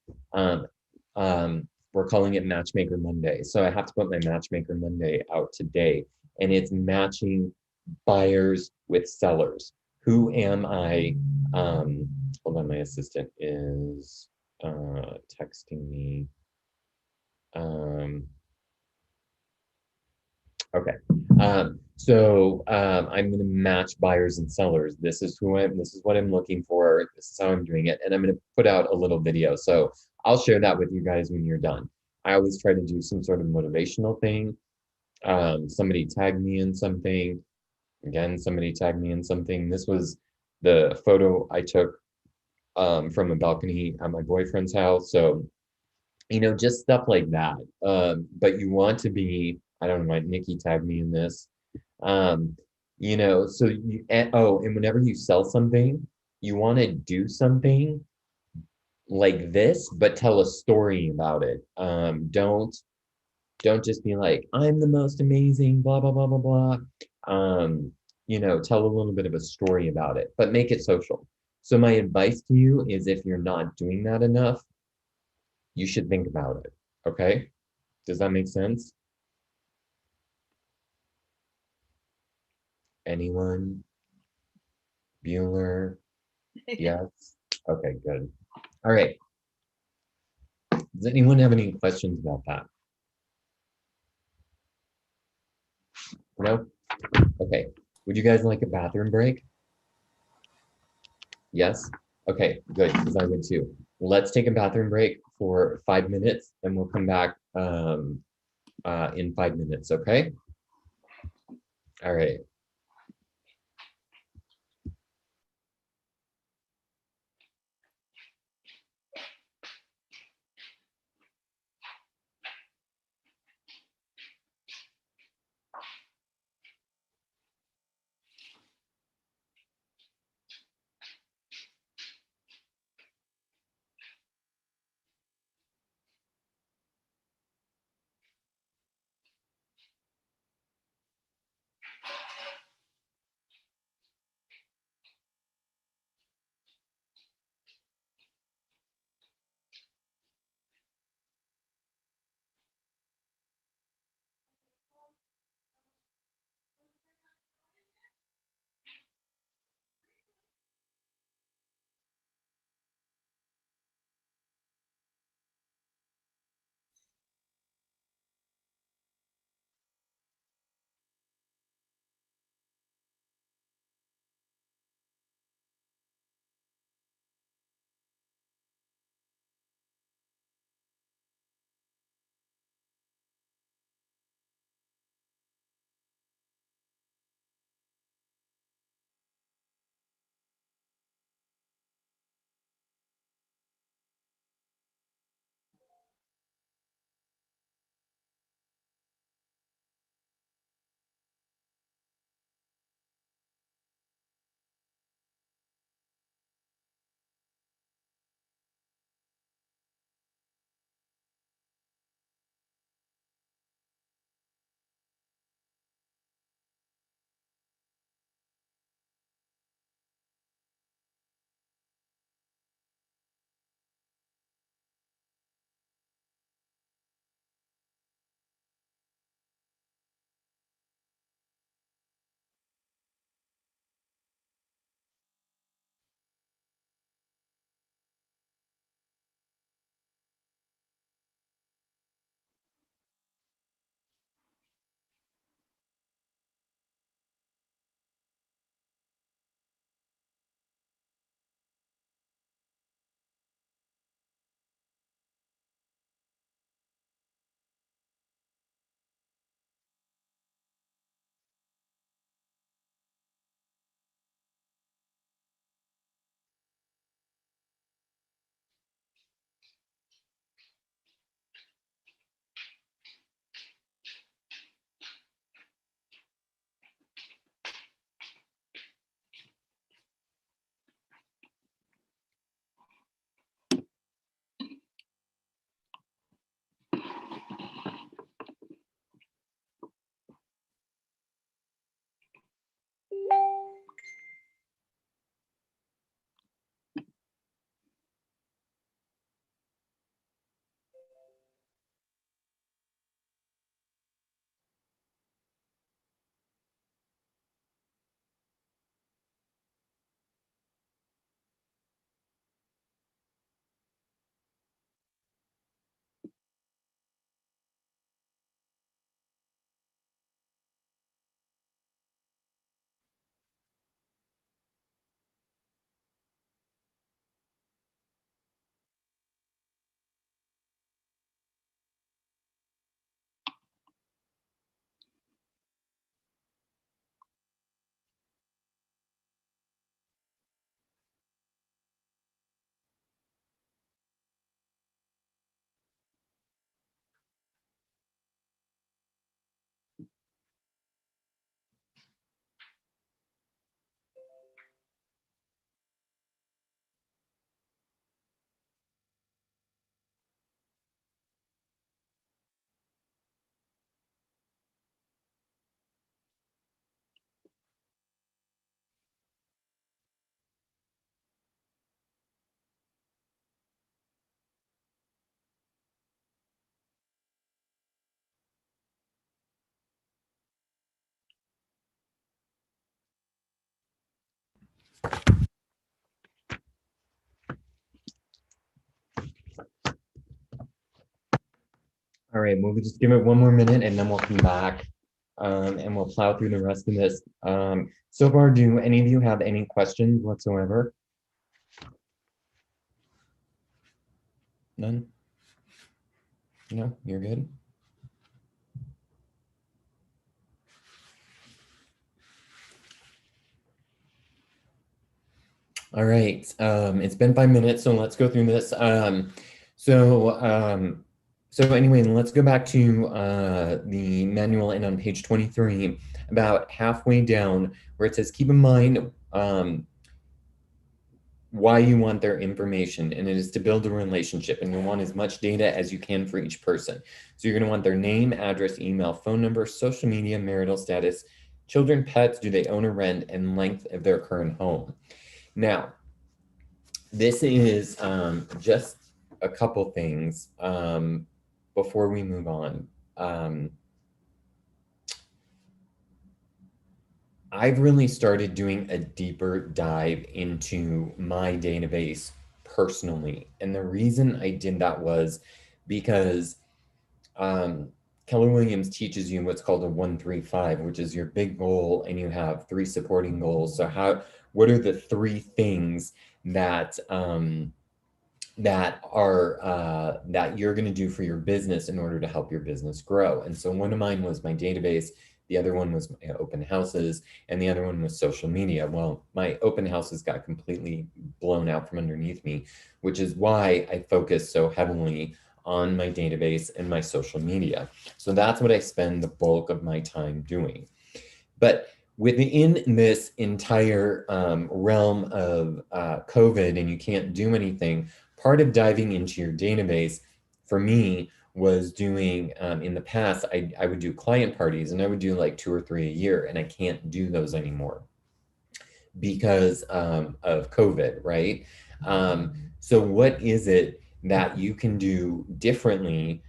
We're calling it Matchmaker Monday. So I have to put my Matchmaker Monday out today, and it's matching buyers with sellers. Who am I? Hold on, my assistant is texting me. Okay. I'm gonna match buyers and sellers. This is what I'm looking for. This is how I'm doing it. And I'm gonna put out a little video. So I'll share that with you guys when you're done. I always try to do some sort of motivational thing. Somebody tagged me in something. Again, somebody tagged me in something. This was the photo I took from a balcony at my boyfriend's house. So, just stuff like that. But you want to be, I don't know, Nikki tagged me in this. And whenever you sell something, you want to do something like this, but tell a story about it. Don't just be like, I'm the most amazing, blah, blah, blah, blah, blah. Tell a little bit of a story about it, but make it social. So my advice to you is if you're not doing that enough, you should think about it. Okay? Does that make sense? Anyone? Bueller? Yes? Okay, good. All right. Does anyone have any questions about that? No? Okay. Would you guys like a bathroom break? Yes? Okay, good, because I would too. Let's take a bathroom break for 5 minutes and we'll come back in 5 minutes, okay? All right. All right, we'll just give it one more minute and then we'll come back and we'll plow through the rest of this. So far, do any of you have any questions whatsoever? None? No, you're good? All right, it's been 5 minutes, so let's go through this. So anyway, let's go back to the manual, and on page 23, about halfway down, where it says, keep in mind why you want their information, and it is to build a relationship, and you want as much data as you can for each person. So you're going to want their name, address, email, phone number, social media, marital status, children, pets, do they own or rent, and length of their current home. Now, this is just a couple things before we move on. I've really started doing a deeper dive into my database personally. And the reason I did that was because Keller Williams teaches you what's called a 1-3-5, which is your big goal, and you have 3 supporting goals. So what are the 3 things that that you're going to do for your business in order to help your business grow? And so one of mine was my database, the other one was my open houses, and the other one was social media. Well, my open houses got completely blown out from underneath me, which is why I focus so heavily on my database and my social media. So that's what I spend the bulk of my time doing. But within this entire realm of COVID, and you can't do anything, part of diving into your database for me was doing, in the past, I would do client parties, and I would do like 2 or 3 a year, and I can't do those anymore because of COVID, right? So what is it that you can do differently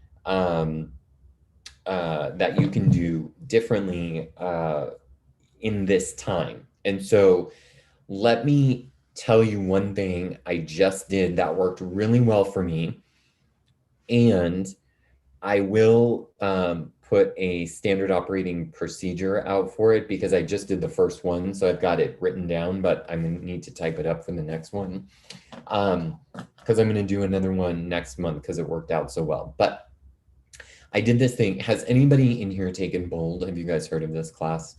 in this time? And so let me tell you one thing I just did that worked really well for me. And I will put a standard operating procedure out for it because I just did the first one. So I've got it written down, but I'm going to need to type it up for the next one because I'm going to do another one next month because it worked out so well. But I did this thing. Has anybody in here taken Bold? Have you guys heard of this class?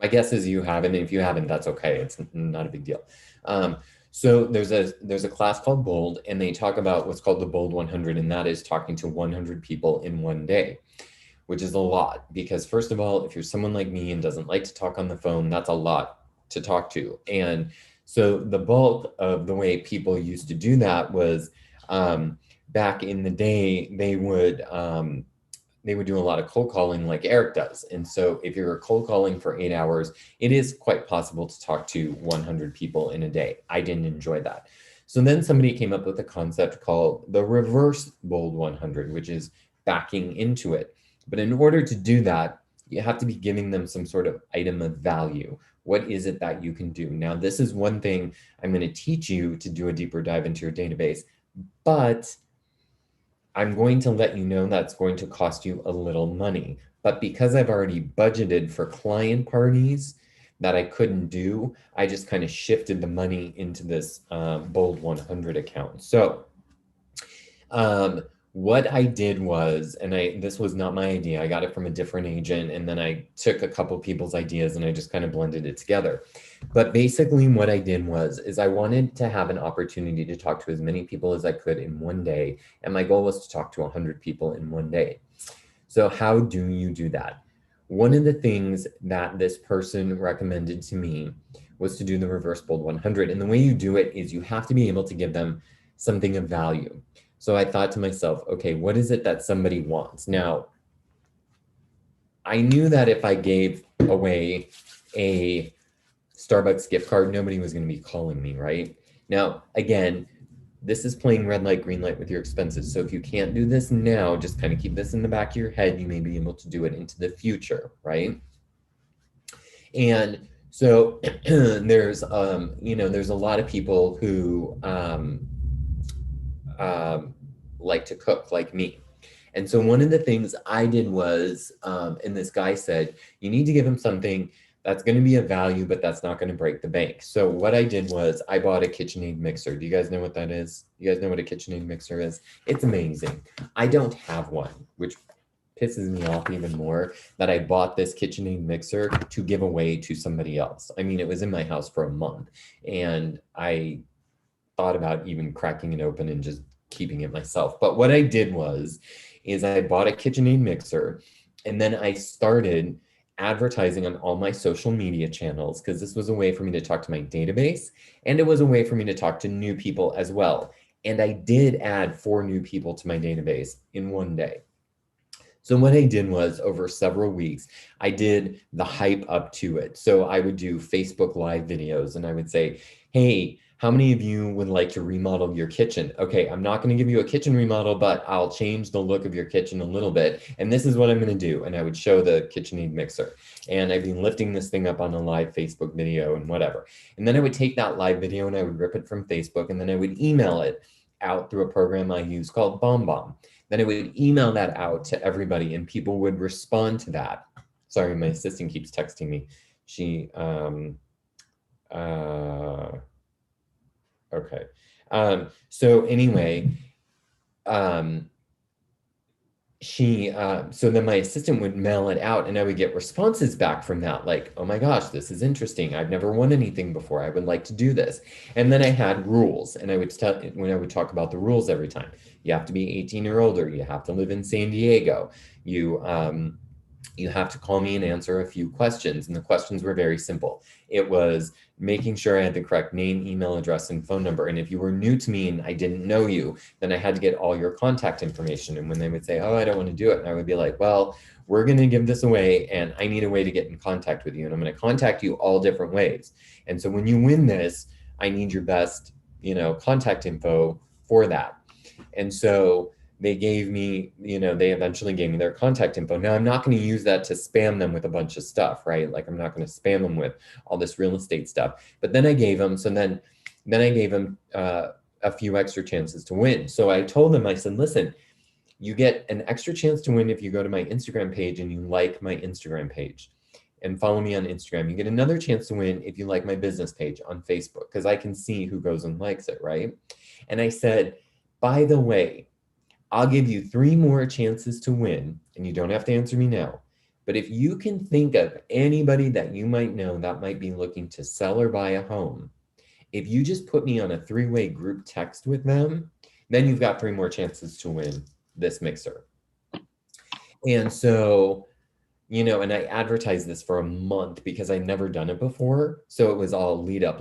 My guess is you haven't. If you haven't, that's okay. It's not a big deal. So there's a class called Bold, and they talk about what's called the Bold 100, and that is talking to 100 people in one day, which is a lot. Because first of all, if you're someone like me and doesn't like to talk on the phone, that's a lot to talk to. And so the bulk of the way people used to do that was back in the day, they would do a lot of cold calling like Eric does. And so if you're cold calling for 8 hours, it is quite possible to talk to 100 people in a day. I didn't enjoy that. So then somebody came up with a concept called the reverse Bold 100, which is backing into it. But in order to do that, you have to be giving them some sort of item of value. What is it that you can do? Now, this is one thing I'm going to teach you to do a deeper dive into your database, but I'm going to let you know that's going to cost you a little money. But because I've already budgeted for client parties that I couldn't do, I just kind of shifted the money into this Bold 100 account. So what I did was, and this was not my idea, I got it from a different agent, and then I took a couple people's ideas and I just kind of blended it together. But basically what I did is I wanted to have an opportunity to talk to as many people as I could in one day. And my goal was to talk to 100 people in one day. So how do you do that? One of the things that this person recommended to me was to do the reverse Bold 100. And the way you do it is you have to be able to give them something of value. So I thought to myself, okay, what is it that somebody wants? Now, I knew that if I gave away a Starbucks gift card, nobody was going to be calling me, right? Now, again, this is playing red light, green light with your expenses. So if you can't do this now, just kind of keep this in the back of your head. You may be able to do it into the future, right? And so there's a lot of people who like to cook like me. And so one of the things I did was, and this guy said, you need to give him something that's going to be of value, but that's not going to break the bank. So what I did was I bought a KitchenAid mixer. Do you guys know what that is? You guys know what a KitchenAid mixer is? It's amazing. I don't have one, which pisses me off even more, that I bought this KitchenAid mixer to give away to somebody else. I mean, it was in my house for a month, and I thought about even cracking it open and just keeping it myself. But what I did is I bought a KitchenAid mixer, and then I started advertising on all my social media channels, because this was a way for me to talk to my database, and it was a way for me to talk to new people as well. And I did add 4 new people to my database in one day. So what I did was, over several weeks, I did the hype up to it. So I would do Facebook Live videos, and I would say, hey, how many of you would like to remodel your kitchen? Okay, I'm not going to give you a kitchen remodel, but I'll change the look of your kitchen a little bit. And this is what I'm going to do. And I would show the KitchenAid mixer. And I'd be lifting this thing up on a live Facebook video and whatever. And then I would take that live video and I would rip it from Facebook, and then I would email it out through a program I use called BombBomb. Then I would email that out to everybody, and people would respond to that. Sorry, my assistant keeps texting me. She, okay. So anyway, so then my assistant would mail it out, and I would get responses back from that, like, oh my gosh, this is interesting. I've never won anything before. I would like to do this. And then I had rules, and I would when I would talk about the rules every time. You have to be 18 or older. You have to live in San Diego. You have to call me and answer a few questions. And the questions were very simple. It was making sure I had the correct name, email address, and phone number. And if you were new to me and I didn't know you, then I had to get all your contact information. And when they would say, oh, I don't want to do it, and I would be like, well, we're going to give this away, and I need a way to get in contact with you. And I'm going to contact you all different ways. And so when you win this, I need your best, contact info for that. And so they gave me, they eventually gave me their contact info. Now, I'm not going to use that to spam them with a bunch of stuff, right? Like, I'm not going to spam them with all this real estate stuff. But then I gave them, then I gave them a few extra chances to win. So I told them, I said, listen, you get an extra chance to win if you go to my Instagram page and you like my Instagram page and follow me on Instagram. You get another chance to win if you like my business page on Facebook, because I can see who goes and likes it, right? And I said, by the way, I'll give you 3 more chances to win, and you don't have to answer me now. But if you can think of anybody that you might know that might be looking to sell or buy a home, if you just put me on a 3-way group text with them, then you've got 3 more chances to win this mixer. And so, and I advertised this for a month because I'd never done it before. So it was all lead up,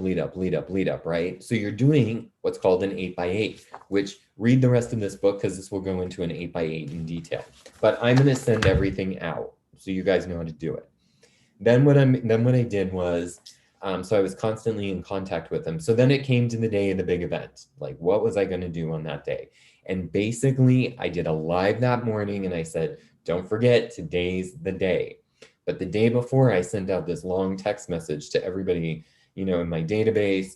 right? So you're doing what's called an 8x8, which, read the rest of this book because this will go into an 8x8 in detail. But I'm going to send everything out so you guys know how to do it. Then what I did was, so I was constantly in contact with them. So then it came to the day of the big event. Like, what was I going to do on that day? And basically, I did a live that morning, and I said, don't forget, today's the day. But the day before, I sent out this long text message to everybody, in my database.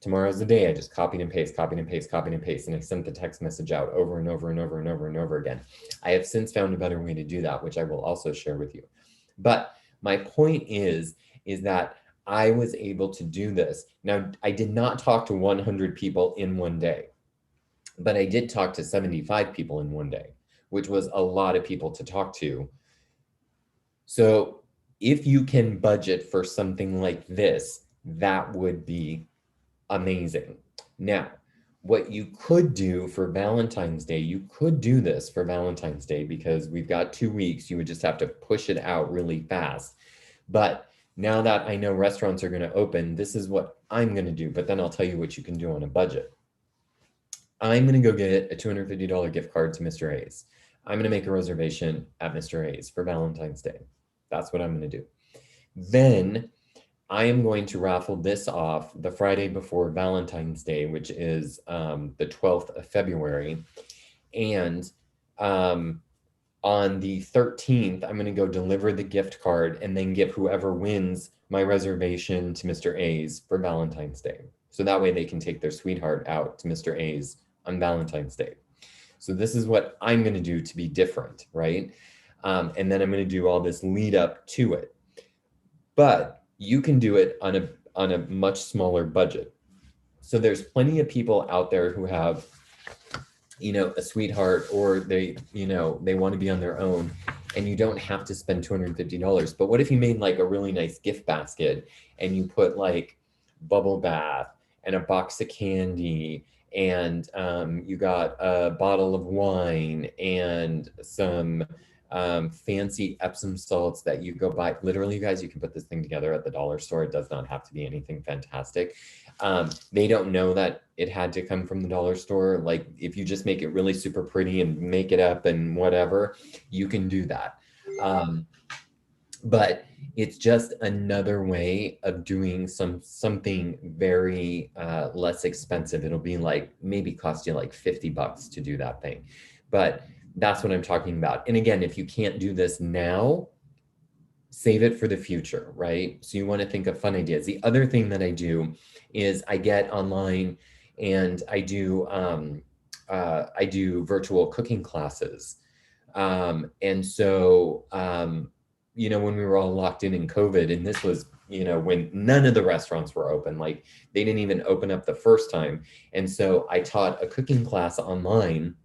Tomorrow's the day. I just copied and paste, and I sent the text message out over and over and over and over and over again. I have since found a better way to do that, which I will also share with you. But my point is that I was able to do this. Now, I did not talk to 100 people in one day, but I did talk to 75 people in one day, which was a lot of people to talk to. So if you can budget for something like this, that would be amazing. Now, what you could do for Valentine's Day, you could do this for Valentine's Day because we've got 2 weeks. You would just have to push it out really fast. But now that I know restaurants are going to open, this is what I'm going to do. But then I'll tell you what you can do on a budget. I'm going to go get a $250 gift card to Mr. A's. I'm going to make a reservation at Mr. A's for Valentine's Day. That's what I'm going to do. Then I am going to raffle this off the Friday before Valentine's Day, which is the 12th of February. And on the 13th, I'm going to go deliver the gift card and then give whoever wins my reservation to Mr. A's for Valentine's Day. So that way they can take their sweetheart out to Mr. A's on Valentine's Day. So this is what I'm going to do to be different, right? And then I'm going to do all this lead up to it. But you can do it on a much smaller budget. So there's plenty of people out there who have, you know, a sweetheart, or they, you know, they want to be on their own, and you don't have to spend $250. But what if you made like a really nice gift basket and you put like bubble bath and a box of candy, and you got a bottle of wine and some fancy Epsom salts that you go buy. Literally, you guys, you can put this thing together at the dollar store. It does not have to be anything fantastic. They don't know that it had to come from the dollar store. Like if you just make it really super pretty and make it up and whatever, you can do that. But it's just another way of doing something very less expensive. It'll be like, maybe cost you like $50 to do that thing. But that's what I'm talking about. And again, if you can't do this now, save it for the future, right? So you want to think of fun ideas. The other thing that I do is I get online and I do virtual cooking classes. And so, you know, when we were all locked in COVID, and this was, you know, when none of the restaurants were open, like they didn't even open up the first time. And so I taught a cooking class online,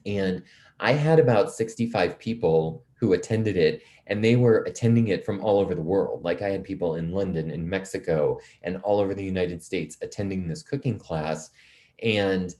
and I had about 65 people who attended it, and they were attending it from all over the world. Like I had people in London and Mexico and all over the United States attending this cooking class. And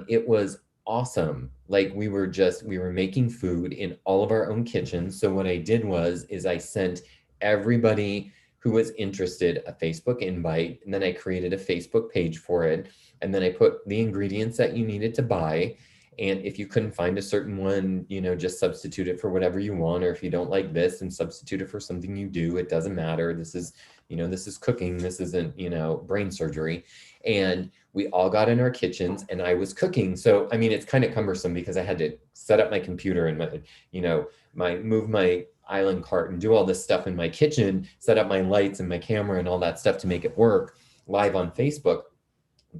it was awesome. Like we were making food in all of our own kitchens. So what I did is I sent everybody who was interested a Facebook invite, and then I created a Facebook page for it. And then I put the ingredients that you needed to buy. And if you couldn't find a certain one, you know, just substitute it for whatever you want. Or if you don't like this, and substitute it for something you do. It doesn't matter. This is, you know, this is cooking. This isn't, you know, brain surgery. And we all got in our kitchens and I was cooking. So, I mean, it's kind of cumbersome because I had to set up my computer and my, you know, move my island cart and do all this stuff in my kitchen, set up my lights and my camera and all that stuff to make it work live on Facebook.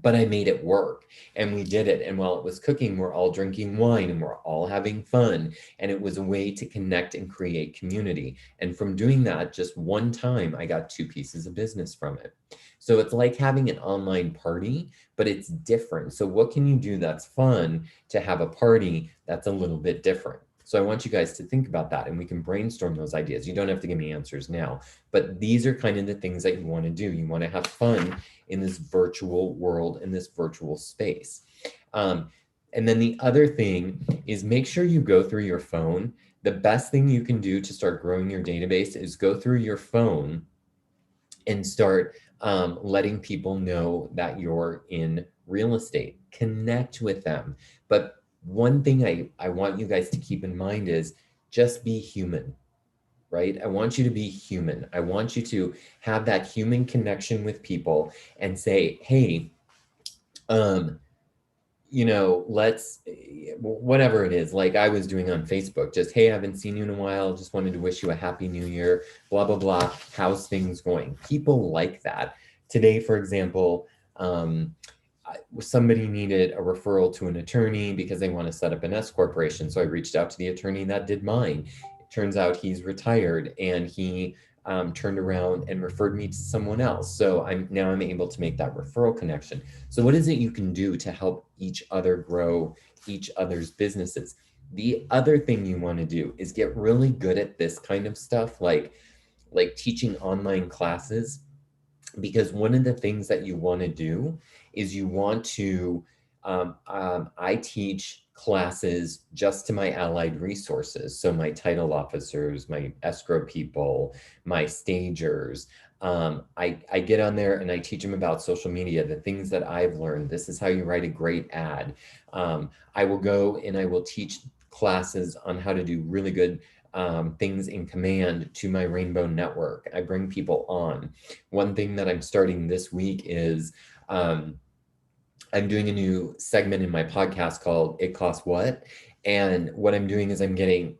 But I made it work, and we did it. And while it was cooking, we're all drinking wine and we're all having fun. And it was a way to connect and create community. And from doing that, just one time, I got 2 pieces of business from it. So it's like having an online party, but it's different. So what can you do that's fun to have a party that's a little bit different? So I want you guys to think about that, and we can brainstorm those ideas. You don't have to give me answers now, but these are kind of the things that you want to do. You want to have fun in this virtual world, in this virtual space. And then the other thing is make sure you go through your phone. The best thing you can do to start growing your database is go through your phone and start letting people know that you're in real estate. Connect with them. But one thing I want you guys to keep in mind is just be human, right? I want you to be human. I want you to have that human connection with people and say, hey, you know, let's, whatever it is, like I was doing on Facebook, just, hey, I haven't seen you in a while. Just wanted to wish you a happy new year, blah, blah, blah. How's things going? People like that. Today, for example, somebody needed a referral to an attorney because they want to set up an S corporation. So I reached out to the attorney that did mine. It turns out he's retired, and he turned around and referred me to someone else. So I'm able to make that referral connection. So what is it you can do to help each other grow each other's businesses? The other thing you want to do is get really good at this kind of stuff, like teaching online classes. Because one of the things that you want to do is you want to, I teach classes just to my allied resources. So my title officers, my escrow people, my stagers. I get on there and I teach them about social media, the things that I've learned. This is how you write a great ad. I will go and I will teach classes on how to do really good things in Command to my Rainbow Network. I bring people on. One thing that I'm starting this week is I'm doing a new segment in my podcast called It Costs What? And what I'm doing is I'm getting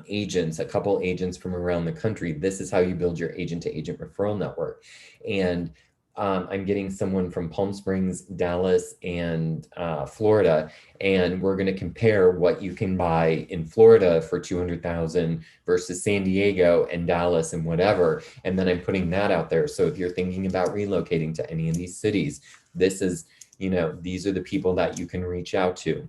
agents, a couple agents from around the country. This is how you build your agent to agent referral network. And I'm getting someone from Palm Springs, Dallas, and Florida, and we're going to compare what you can buy in Florida for 200,000 versus San Diego and Dallas and whatever. And then I'm putting that out there. So if you're thinking about relocating to any of these cities, this is, you know, these are the people that you can reach out to.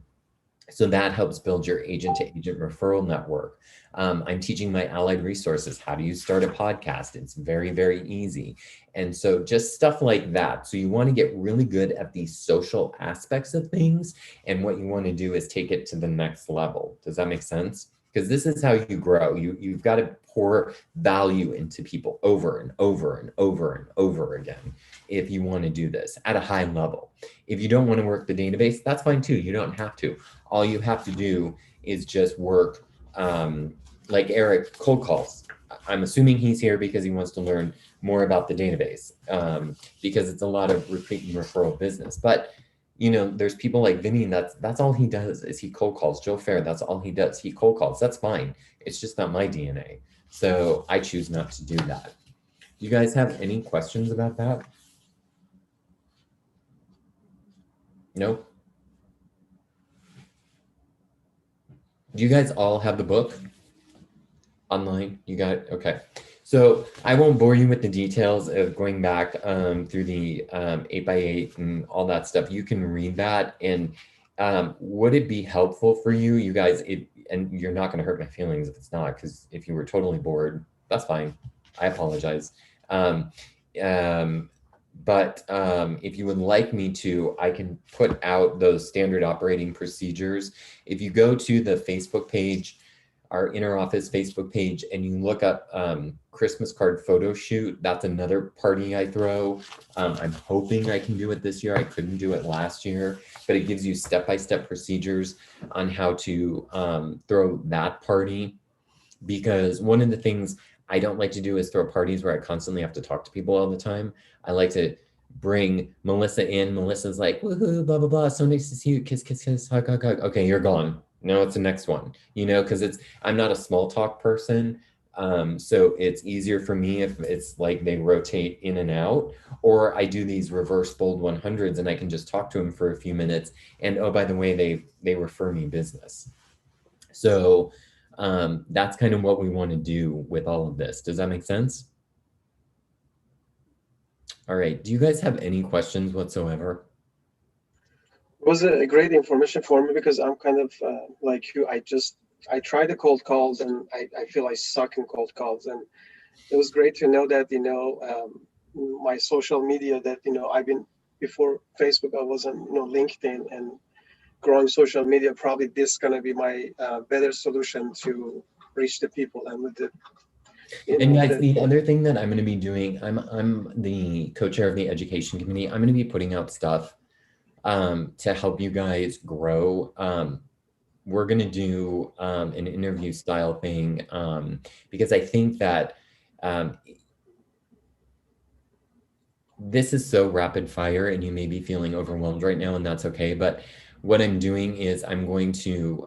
So that helps build your agent-to-agent referral network. I'm teaching my allied resources. How do you start a podcast? It's very, very easy. And so just stuff like that. So you want to get really good at these social aspects of things. And what you want to do is take it to the next level. Does that make sense? Because this is how you grow. You've got to pour value into people over and over and over and over again if you want to do this at a high level. If you don't want to work the database, that's fine too. You don't have to. All you have to do is just work, like Eric, cold calls. I'm assuming he's here because he wants to learn more about the database, because it's a lot of repeat and referral business. But you know, there's people like Vinny, that's all he does is he cold calls. Joe Fair, that's all he does. He cold calls. That's fine. It's just not my DNA. So I choose not to do that. You guys have any questions about that? No? Do you guys all have the book online? You got it? Okay. So I won't bore you with the details of going back through the 8x8 and all that stuff. You can read that. And would it be helpful for you, you guys? And you're not going to hurt my feelings if it's not, because if you were totally bored, that's fine. I apologize. But if you would like me to, I can put out those standard operating procedures. If you go to the Facebook page, our inner office Facebook page, and you look up Christmas card photo shoot, that's another party I throw. I'm hoping I can do it this year. I couldn't do it last year, but it gives you step-by-step procedures on how to throw that party. Because one of the things I don't like to do is throw parties where I constantly have to talk to people all the time. I like to bring Melissa in. Melissa's like, woohoo, blah, blah, blah. So nice to see you. Kiss, kiss, kiss, hug, hug, hug. Okay, you're gone. No, it's the next one, you know, because I'm not a small talk person. So it's easier for me if it's like they rotate in and out, or I do these reverse bold 100s and I can just talk to them for a few minutes. And oh, by the way, they refer me business. So that's kind of what we want to do with all of this. Does that make sense? All right. Do you guys have any questions whatsoever? It was a great information for me because I'm kind of like you. I try the cold calls and I feel I suck in cold calls. And it was great to know that, you know, my social media that, you know, I've been before Facebook, I was on, you know, LinkedIn and growing social media. Probably this going to be my better solution to reach the people. And with the, and guys, the other thing that I'm going to be doing, I'm the co-chair of the education committee. I'm going to be putting out stuff to help you guys grow. We're going to do an interview style thing because I think that this is so rapid fire and you may be feeling overwhelmed right now, and that's okay. But what I'm doing is I'm going to,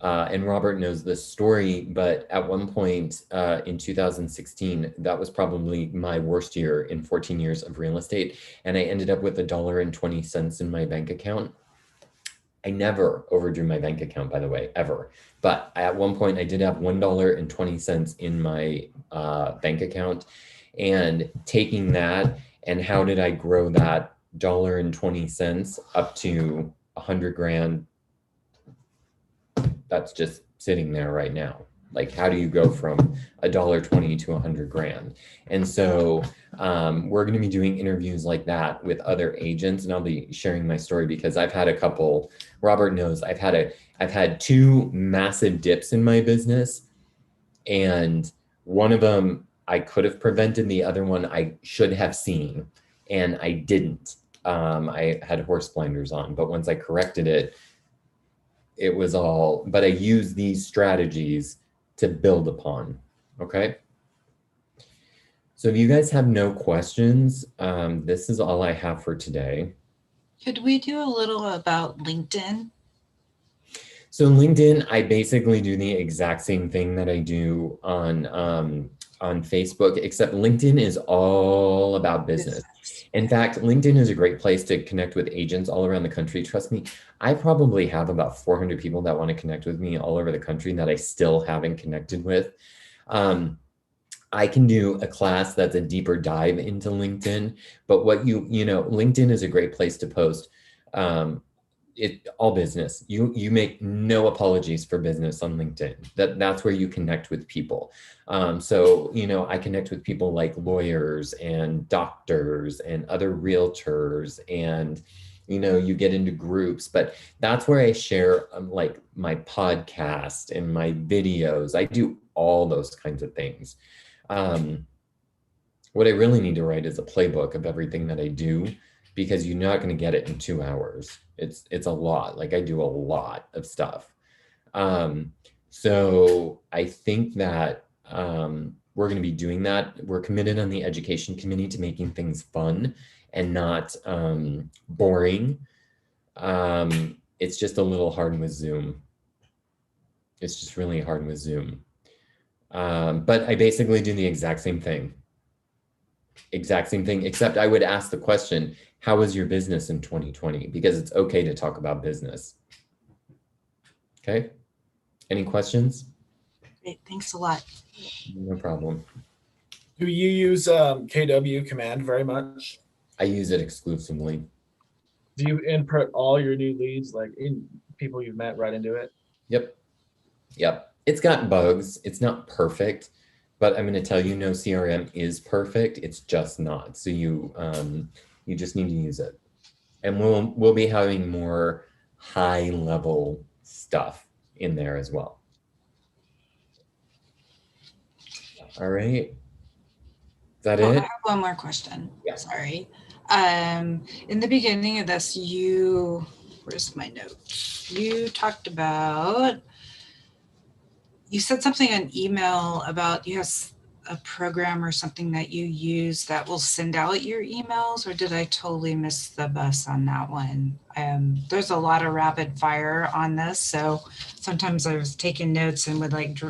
and Robert knows this story, but at one point in 2016, that was probably my worst year in 14 years of real estate. And I ended up with $1.20 in my bank account. I never overdrew my bank account, by the way, ever. But at one point I did have $1.20 in my bank account, and taking that, and how did I grow that $1.20 up to 100 grand? That's just sitting there right now. Like, how do you go from $1.20 to 100 grand? And so we're going to be doing interviews like that with other agents, and I'll be sharing my story because I've had a couple. Robert knows I've had two massive dips in my business, and one of them I could have prevented. The other one I should have seen, and I didn't. I had horse blinders on, but once I corrected it, it was all. But I used these strategies to build upon. Okay. So if you guys have no questions, this is all I have for today. Could we do a little about LinkedIn? So LinkedIn, I basically do the exact same thing that I do on Facebook, except LinkedIn is all about business. In fact, LinkedIn is a great place to connect with agents all around the country. Trust me, I probably have about 400 people that want to connect with me all over the country that I still haven't connected with. I can do a class that's a deeper dive into LinkedIn, but what LinkedIn is a great place to post. All business. You make no apologies for business on LinkedIn. That's where you connect with people. So I connect with people like lawyers and doctors and other realtors, and you get into groups. But that's where I share like my podcast and my videos. I do all those kinds of things. What I really need to write is a playbook of everything that I do, because you're not going to get it in 2 hours. It's a lot. Like, I do a lot of stuff. So I think that we're going to be doing that. We're committed on the education committee to making things fun and not boring. It's just a little hard with Zoom. It's just really hard with Zoom. But I basically do the exact same thing. Except I would ask the question, how was your business in 2020? Because it's okay to talk about business. Okay. Any questions? Great, thanks a lot. No problem. Do you use KW command very much? I use it exclusively. Do you input all your new leads, like in people you've met, right into it? Yep. It's got bugs. It's not perfect, but I'm going to tell you, no CRM is perfect. It's just not. So you just need to use it. And we'll be having more high level stuff in there as well. All right. Is that it? I have one more question. Yeah. Sorry. In the beginning of this, where's my note? You talked about, you said something on email about you have a program or something that you use that will send out your emails, or did I totally miss the bus on that one? There's a lot of rapid fire on this, so sometimes I was taking notes and would like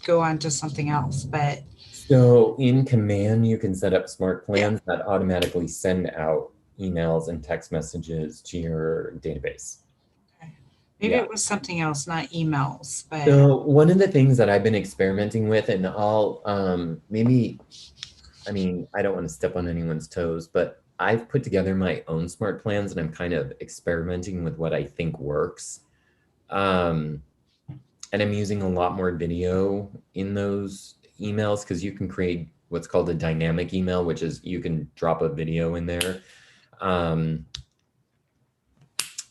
go on to something else, but. So in Command, you can set up smart plans that automatically send out emails and text messages to your database. Maybe it was something else, not emails, but. So one of the things that I've been experimenting with, and I'll I don't want to step on anyone's toes, but I've put together my own smart plans and I'm kind of experimenting with what I think works. And I'm using a lot more video in those emails, because you can create what's called a dynamic email, which is you can drop a video in there.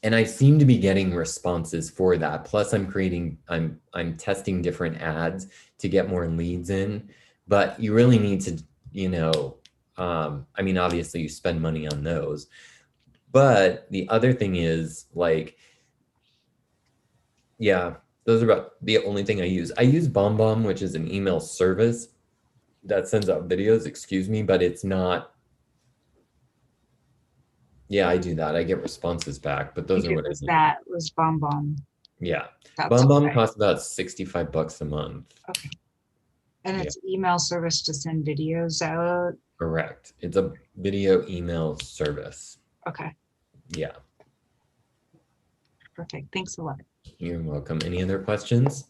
And I seem to be getting responses for that. Plus I'm testing different ads to get more leads in, but you really need to, obviously you spend money on those, but the other thing is like, those are about the only thing I use. I use BombBomb, which is an email service that sends out videos, but it's not. Yeah, I do that. I get responses back, but those are what I use. That was BombBomb. Yeah. BombBomb costs about $65 a month. Okay. And it's email service to send videos out? Correct. It's a video email service. Okay. Yeah. Perfect. Thanks a lot. You're welcome. Any other questions?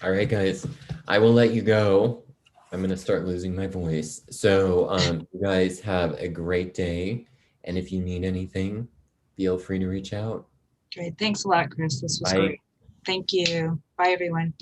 All right, guys. I will let you go. I'm going to start losing my voice. So you guys have a great day. And if you need anything, feel free to reach out. Great. Thanks a lot, Chris. This was great. Thank you. Bye, everyone.